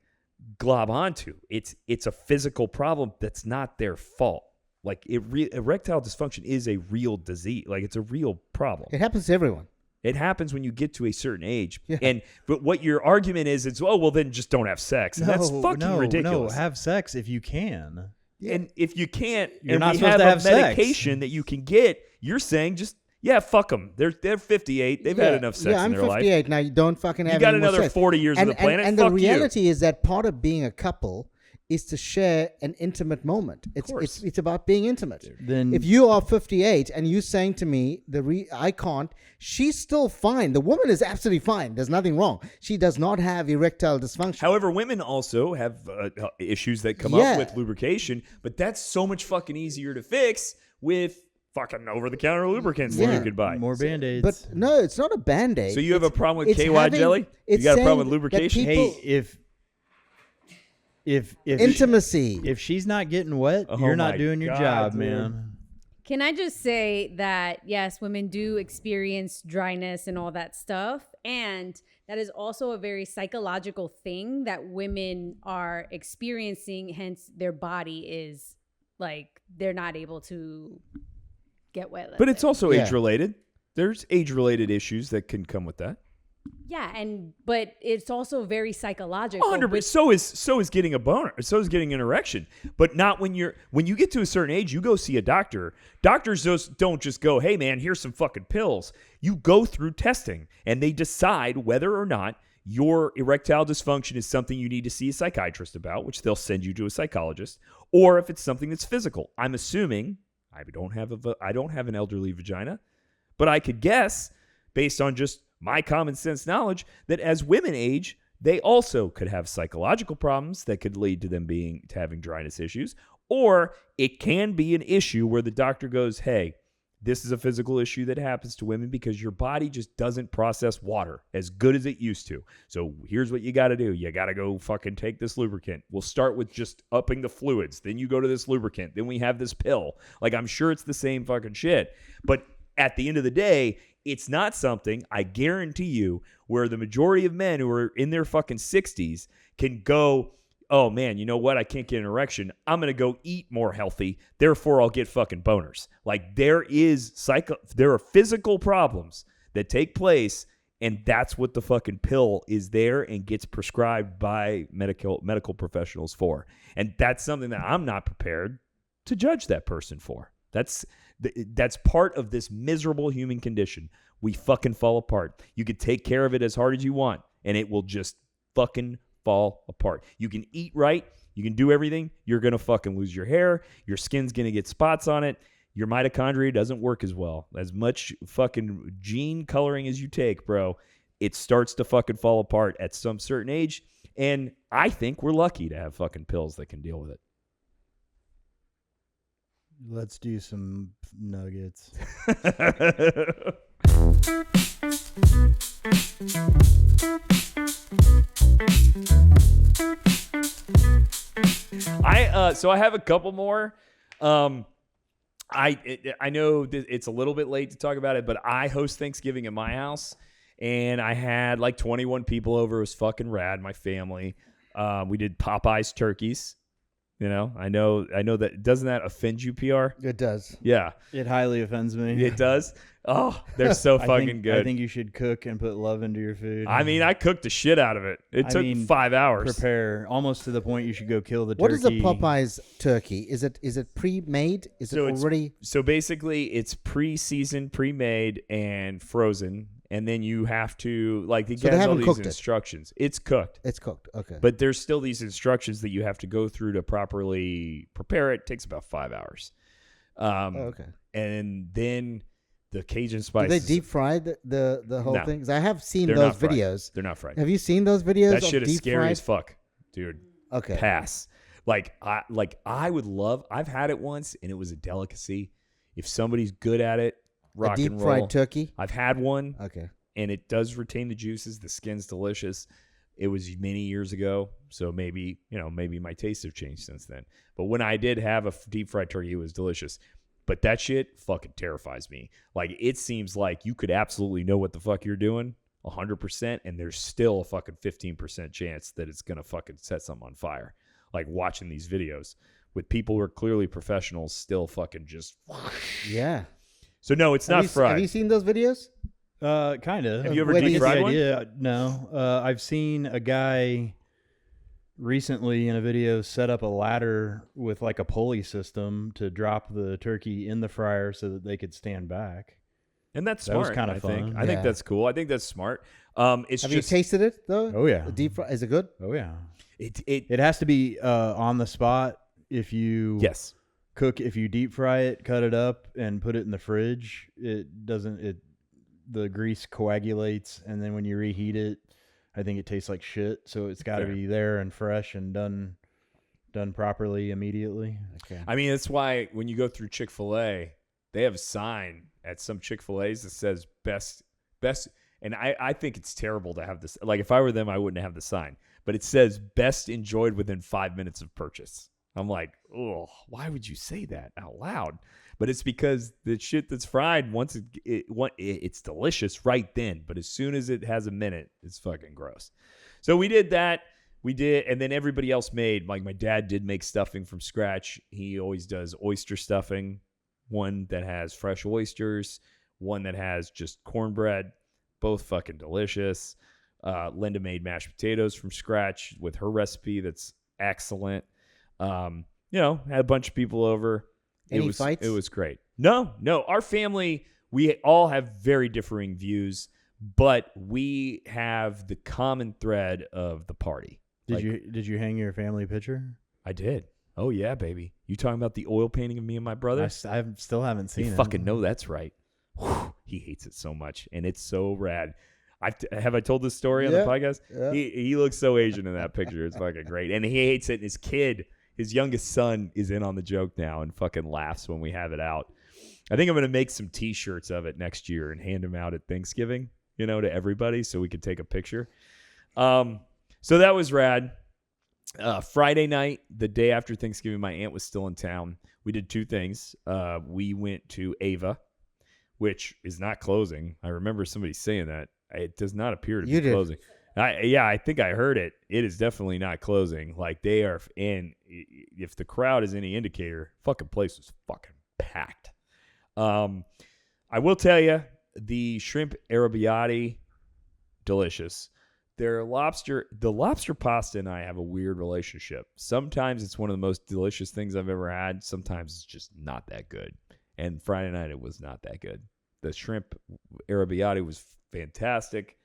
glob onto. It's a physical problem that's not their fault. Like, erectile dysfunction is a real disease. Like, it's a real problem. It happens to everyone. It happens when you get to a certain age. Yeah. But what your argument is, it's, oh, well, then just don't have sex. And that's fucking ridiculous. No, have sex if you can. And if you can't, You're and not we supposed have to a have sex. medication that you can get, you're saying just, yeah, fuck them. They're 58. They've had enough sex yeah, in I'm their life. 58 now. You don't fucking have You got any more another sex. 40 years on the planet. And Fuck the reality is that part of being a couple is to share an intimate moment. It's about being intimate. Then If you are 58 and you saying to me, I can't, she's still fine. The woman is absolutely fine. There's nothing wrong. She does not have erectile dysfunction. However, women also have issues that come Yeah. up with lubrication, but that's so much fucking easier to fix with fucking over-the-counter lubricants that Yeah. you could buy. more Band-Aids. But no, it's not a Band-Aid. So you have a problem with it's KY having- jelly? You it's got a problem saying with that lubrication? people- hey, if intimacy. if she's not getting wet, Oh you're my not doing your God, job, dude. man. Can I just say that, yes, women do experience dryness and all that stuff. And that is also a very psychological thing that women are experiencing. Hence, their body is like, they're not able to get wet. let's But it's say. also Yeah. age-related. There's age-related issues that can come with that. Yeah, but it's also very psychological. 100%. which- So is getting a boner. So is getting an erection. But not when you get to a certain age, you go see a doctor. Doctors don't just go, hey man, here's some fucking pills. You go through testing and they decide whether or not your erectile dysfunction is something you need to see a psychiatrist about, which they'll send you to a psychologist, or if it's something that's physical. I'm assuming I don't have an elderly vagina, but I could guess based on just my common sense knowledge that as women age, they also could have psychological problems that could lead to them having dryness issues, or it can be an issue where the doctor goes, hey, this is a physical issue that happens to women because your body just doesn't process water as good as it used to. So here's what you got to do. You got to go fucking take this lubricant. We'll start with just upping the fluids. Then you go to this lubricant. Then we have this pill. Like, I'm sure it's the same fucking shit. But at the end of the day, it's not something, I guarantee you, where the majority of men who are in their fucking 60s can go, oh man, you know what? I can't get an erection. I'm going to go eat more healthy. Therefore, I'll get fucking boners. Like, there are physical problems that take place, and that's what the fucking pill is there and gets prescribed by medical professionals for. And that's something that I'm not prepared to judge that person for. That's part of this miserable human condition. We fucking fall apart. You can take care of it as hard as you want, and it will just fucking fall apart. You can eat right. You can do everything. You're going to fucking lose your hair. Your skin's going to get spots on it. Your mitochondria doesn't work as well. As much fucking gene coloring as you take, bro, it starts to fucking fall apart at some certain age. And I think we're lucky to have fucking pills that can deal with it. Let's do some nuggets. So I have a couple more. I know that it's a little bit late to talk about it, but I host Thanksgiving at my house, and I had like 21 people over. It was fucking rad. My family. We did Popeye's turkeys. You know, I know that. Doesn't that offend you, PR? It does. Yeah, It highly offends me. it does. Oh, they're so fucking good. I think you should cook and put love into your food. I mean, I cooked the shit out of it. It took 5 hours. Prepare almost to the point you should go kill the turkey. What is a Popeye's turkey? Is it pre-made? Is it already? So basically, it's pre-seasoned, pre-made, and frozen, and then you have to So they has all haven't these cooked it. instructions. It's cooked, It's cooked. Okay. but there's still these instructions that you have to go through to properly prepare it. It takes about 5 hours. Okay. And then the Cajun Do spices. they deep fry the whole No. thing? 'Cause I have seen They're those not fried. videos. They're not fried. Have you seen those videos? That of shit is deep scary fried? as fuck, dude. Okay. Pass. I would love. I've had it once, and it was a delicacy. If somebody's good at it, rock A deep and roll. fried turkey. I've had one, Okay. and it does retain the juices. The skin's delicious. It was many years ago, so maybe my tastes have changed since then. But when I did have a deep fried turkey, it was delicious. But that shit fucking terrifies me. Like, it seems like you could absolutely know what the fuck you're doing 100%, and there's still a fucking 15% chance that it's gonna fucking set something on fire. Like, watching these videos with people who are clearly professionals still fucking just. Yeah. So no, it's not fried. Have you seen those videos? Kind of. Have you ever Wait, deep is fried the one? idea? No. I've seen a guy recently in a video set up a ladder with like a pulley system to drop the turkey in the fryer so that they could stand back. And that's That was smart. kinda I think. fun. I think Yeah. that's cool. I think that's smart. It's Have just you tasted it though? Oh yeah. The deep fry, is it good? Oh yeah. it. It has to be on the spot. If you Yes. if you deep fry it, cut it up, and put it in the fridge, it doesn't. The grease coagulates, and then when you reheat it, I think it tastes like shit. So it's got to Fair. be there and fresh and done properly immediately. Okay. I mean, that's why when you go through Chick-fil-A, they have a sign at some Chick-fil-A's that says best. And I think it's terrible to have this. Like, if I were them, I wouldn't have the sign. But it says best enjoyed within 5 minutes of purchase. I'm like, oh, why would you say that out loud? But it's because the shit that's fried, once it's delicious right then. But as soon as it has a minute, it's fucking gross. So we did that. And then everybody else made, like my dad did make stuffing from scratch. He always does oyster stuffing, one that has fresh oysters, one that has just cornbread, both fucking delicious. Linda made mashed potatoes from scratch with her recipe that's excellent. Had a bunch of people over. Any fights? It was great. No. Our family, we all have very differing views, but we have the common thread of the party. Did you hang your family picture? I did. Oh yeah, baby. You talking about the oil painting of me and my brother? I still haven't seen You it. fucking know that's right. Whew, he hates it so much, and it's so rad. Have I told this story on the podcast? Yeah. He looks so Asian in that picture. It's fucking great, and he hates it. And his kid, his youngest son, is in on the joke now and fucking laughs when we have it out. I think I'm gonna make some T-shirts of it next year and hand them out at Thanksgiving, to everybody, so we could take a picture. So that was rad. Friday night, the day after Thanksgiving, my aunt was still in town. We did two things. We went to Ava, which is not closing. I remember somebody saying that. It does not appear to be closing. I think I heard it. It is definitely not closing. Like, they are in. If the crowd is any indicator, fucking place was fucking packed. I will tell you, the shrimp arrabbiati, delicious. The lobster pasta and I have a weird relationship. Sometimes it's one of the most delicious things I've ever had. Sometimes it's just not that good. And Friday night, it was not that good. The shrimp arrabbiati was fantastic.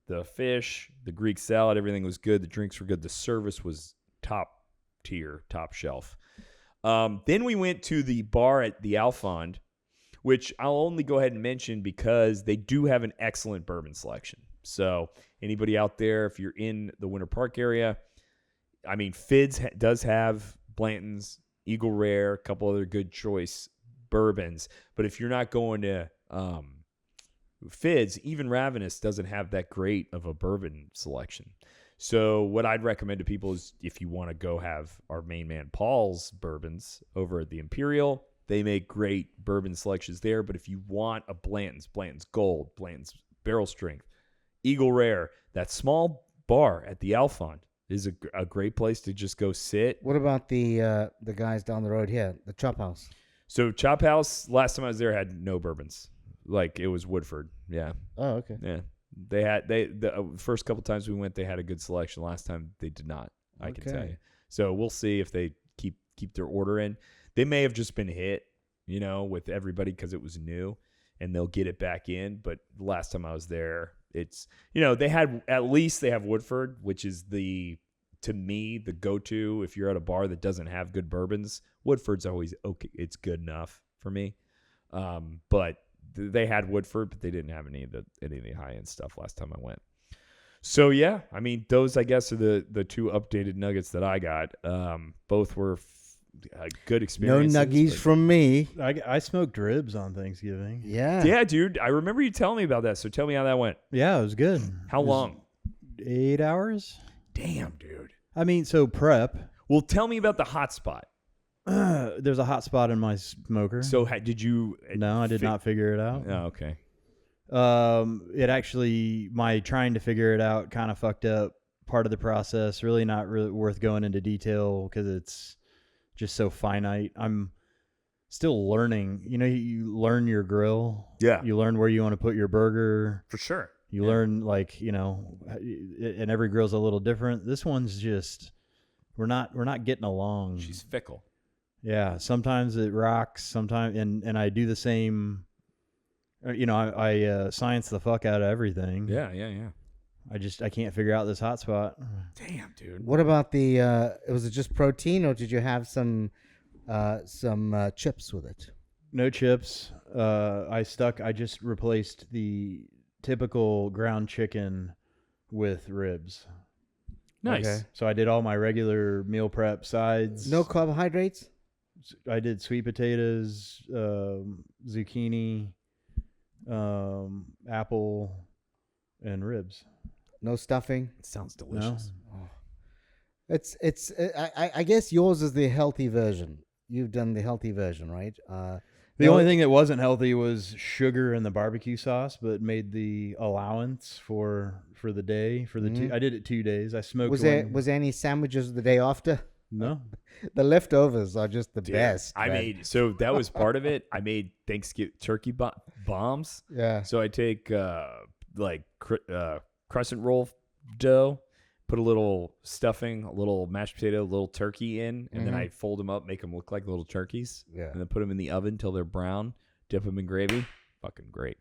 The fish, the Greek salad, everything was good. The drinks were good. The service was top tier, top shelf. Then we went to the bar at the Alfond, which I'll only go ahead and mention because they do have an excellent bourbon selection. So anybody out there, if you're in the Winter Park area, I mean, Fids does have Blanton's, Eagle Rare, a couple other good choice bourbons. But if you're not going to Fids, even Ravenous doesn't have that great of a bourbon selection. So what I'd recommend to people is, if you want to go have our main man Paul's bourbons over at the Imperial, they make great bourbon selections there. But if you want a Blanton's Gold, Blanton's Barrel Strength, Eagle Rare, that small bar at the Alfond is a great place to just go sit. What about the guys down the road here, the Chop House? So Chop House, last time I was there, had no bourbons. Like, it was Woodford. Yeah. Oh, okay. Yeah. The first couple times we went, they had a good selection. Last time they did not, I can tell you. So we'll see if they keep their order in. They may have just been hit, with everybody because it was new, and they'll get it back in. But the last time I was there, it's, they have Woodford, which is to me, the go-to if you're at a bar that doesn't have good bourbons. Woodford's always okay. It's good enough for me. But they had Woodford, but they didn't have any of the high-end stuff last time I went. So, yeah, I mean, those, I guess, are the two updated nuggets that I got. Both were good No experiences. nuggies from me. I smoked ribs on Thanksgiving. Yeah. Yeah, dude, I remember you telling me about that. So tell me how that went. Yeah, it was good. How long? 8 hours. Damn, dude. I mean, so prep. Well, tell me about the hot spot. There's a hot spot in my smoker. So did you? No, I did not figure it out. Oh, okay. It actually, my trying to figure it out kind of fucked up part of the process. Really not really worth going into detail because it's just so finite. still learning. You know, you learn your grill. Yeah. You learn where you want to put your burger. For sure. You learn, like, you know, and every grill's a little different. This one's just, we're not getting along. She's fickle. Yeah. Sometimes it rocks. Sometimes, and I do the same. You know, I science the fuck out of everything. Yeah. I can't figure out this hotspot. Damn, dude. What about the? Was it just protein, or did you have some chips with it? No chips. I just replaced the typical ground chicken with ribs. Nice. Okay. So I did all my regular meal prep sides. No carbohydrates. I did sweet potatoes, zucchini, apple, and ribs. No stuffing. It sounds delicious. It's. I guess yours is the healthy version. You've done the healthy version, right? The only thing that wasn't healthy was sugar in the barbecue sauce, but made the allowance for the day for the two. I did it 2 days. I smoked. Was there any sandwiches the day after? No. The leftovers are just the Dude, best. I man. made so that was part of it. I made Thanksgiving turkey bombs. Yeah. So I take crescent roll dough, put a little stuffing, a little mashed potato, a little turkey in, and then I fold them up, make them look like little turkeys. Yeah. And then put them in the oven till they're brown. Dip them in gravy. Fucking great.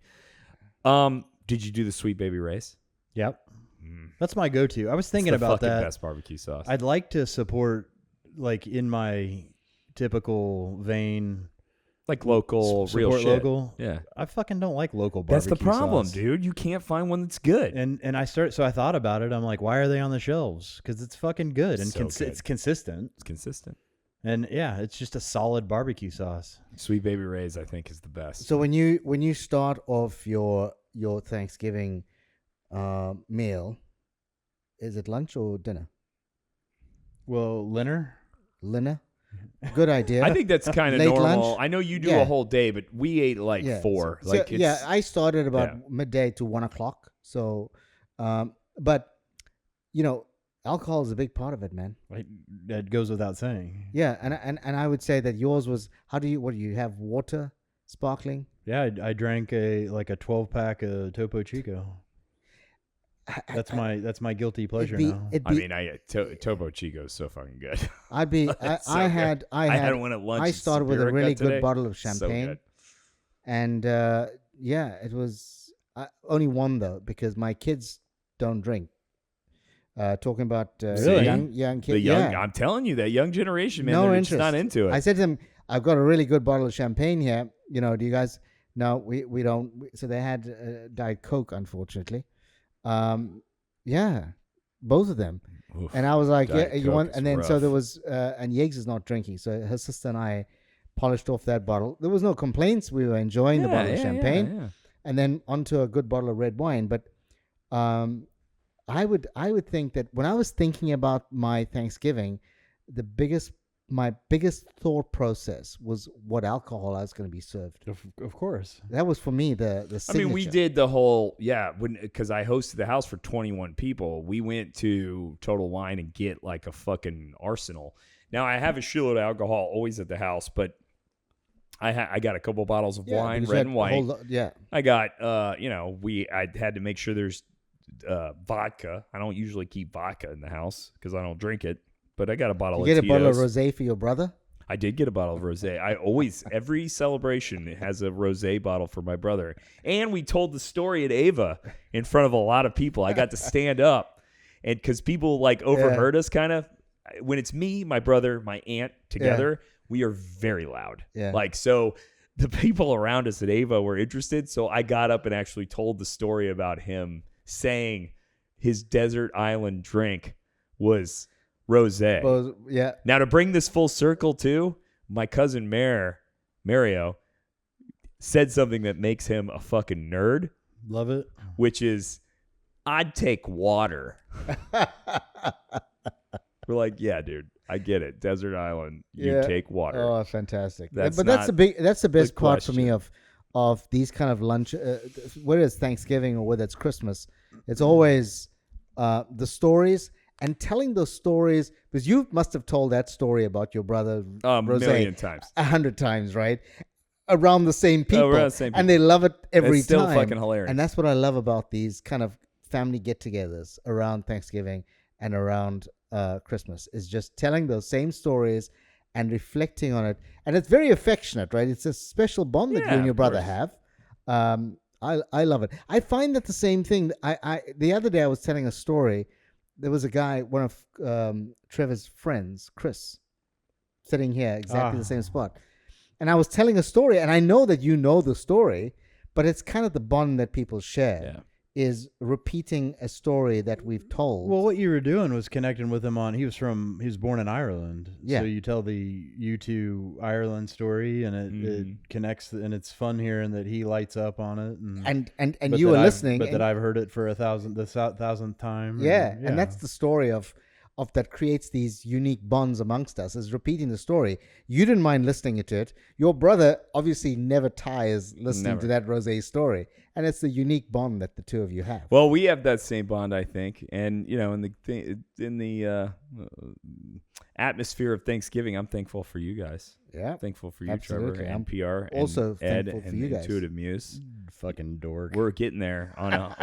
Did you do the Sweet Baby Ray's? Yep. That's my go-to. I was thinking It's the about fucking that. best barbecue sauce. I'd like to support, like, in my typical vein, like local, real support shit. local. Yeah. I fucking don't like local barbecue That's the problem, sauce. dude. You can't find one that's good. And I thought about it. I'm like, why are they on the shelves? Because it's fucking good and So good. it's consistent. It's consistent. And yeah, it's just a solid barbecue sauce. Sweet Baby Ray's, I think, is the best. So when you start off your Thanksgiving meal, is it lunch or dinner? Well, Linner. Good idea. I think that's kind of Late normal. lunch? I know you do Yeah. a whole day, but we ate like Yeah. 4. So, Like it's, I started about yeah. midday to 1 o'clock. So, but you know, alcohol is a big part of it, man. That goes without saying. Yeah, and I would say that yours was. What do you have? Water, sparkling. Yeah, I drank a 12-pack of Topo Chico. That's my guilty pleasure now. I mean, Topo Chico is so fucking good. I'd be. I had one at lunch. I in started with a Superior really today. good bottle of So champagne, good. and yeah, it was only one though because my kids don't drink. Talking about Really? young kids. The young, yeah. I'm telling you, that young generation, man, No they're just interest. not into it. I said to them, "I've got a really good bottle of champagne here. You know, do you guys?" No, we don't. So they had Diet Coke, unfortunately. Yeah, both of them. Oof. And I was like, Diet "Yeah, you Coke want?" is And then so rough. there was, and Yeggs is not drinking, so her sister and I polished off that bottle. There was no complaints. We were enjoying the bottle of champagne, yeah. and then onto a good bottle of red wine. But I would think that when I was thinking about my Thanksgiving, my biggest thought process was what alcohol I was going to be served. Of course. That was for me the I signature. mean, we did the whole, because I hosted the house for 21 people. We went to Total Wine and get like a fucking arsenal. Now, I have a shitload of alcohol always at the house, but I got a couple bottles of wine, because you red had and a white. whole yeah. I got, I had to make sure there's vodka. I don't usually keep vodka in the house because I don't drink it, but I got a bottle You of get a bottle of Tito's. rosé for your brother? I did get a bottle of rosé. I always, every celebration has a rosé bottle for my brother. And we told the story at Ava in front of a lot of people. I got to stand up, and because people like overheard us kind of. When it's me, my brother, my aunt together, we are very loud. Yeah. Like, so the people around us at Ava were interested. So I got up and actually told the story about him saying his desert island drink was rosé. Well, yeah. Now, to bring this full circle, too, my cousin Mario said something that makes him a fucking nerd, Love it. which is, I'd take water. We're like, yeah, dude, I get it. Desert island, you take water. Oh, fantastic. That's But that's not that's the best the part for me question. of these kind of lunch, whether it's Thanksgiving or whether it's Christmas. It's always the stories and telling those stories, because you must have told that story about your brother A Rose million times. 100 times, right? Around the same people, around the same and they love it every It's still time. fucking hilarious. And that's what I love about these kind of family get-togethers around Thanksgiving and around Christmas, is just telling those same stories and reflecting on it. And it's very affectionate, right? It's a special bond that you Yeah, and your of brother course. have. I love it. I find that the same thing. The other day I was telling a story. There was a guy, one of Trevor's friends, Chris, sitting here, exactly the same spot. And I was telling a story, and I know that you know the story, but it's kind of the bond that people share, is repeating a story that we've told. Well, what you were doing was connecting with him on. He was born in Ireland. Yeah. So you tell the U2 Ireland story, and it connects, and it's fun hearing that he lights up on it. And but you were that listening. but that I've heard it for the thousandth time. Yeah, and that's the story of that creates these unique bonds amongst us, is repeating the story. You didn't mind listening to it. Your brother obviously never tires listening to that Rosé story, and it's the unique bond that the two of you have. Well, we have that same bond, I think, and in the atmosphere of Thanksgiving, I'm thankful for you guys. Yeah, Thankful for you, absolutely. Trevor, and I'm PR, also and Ed, thankful for and you guys. Intuitive Muse. fucking dork. We're getting there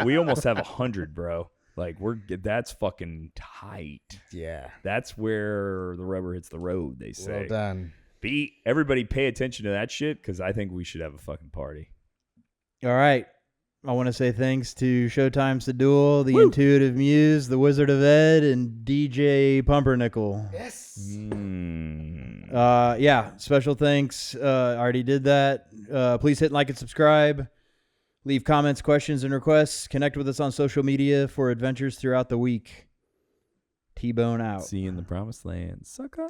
we almost have 100, bro. Like that's fucking tight. Yeah, That's where the rubber hits the road, they say. well done. Everybody pay attention to that shit, because I think we should have a fucking party. All right. I want to say thanks to Showtime Sadul, the Intuitive Muse, the Wizard of Ed, and DJ Pumpernickel. Yes. Yeah, special thanks. I already did that. Please hit like and subscribe. Leave comments, questions, and requests. Connect with us on social media for adventures throughout the week. T-Bone out. See you in the promised land, sucker.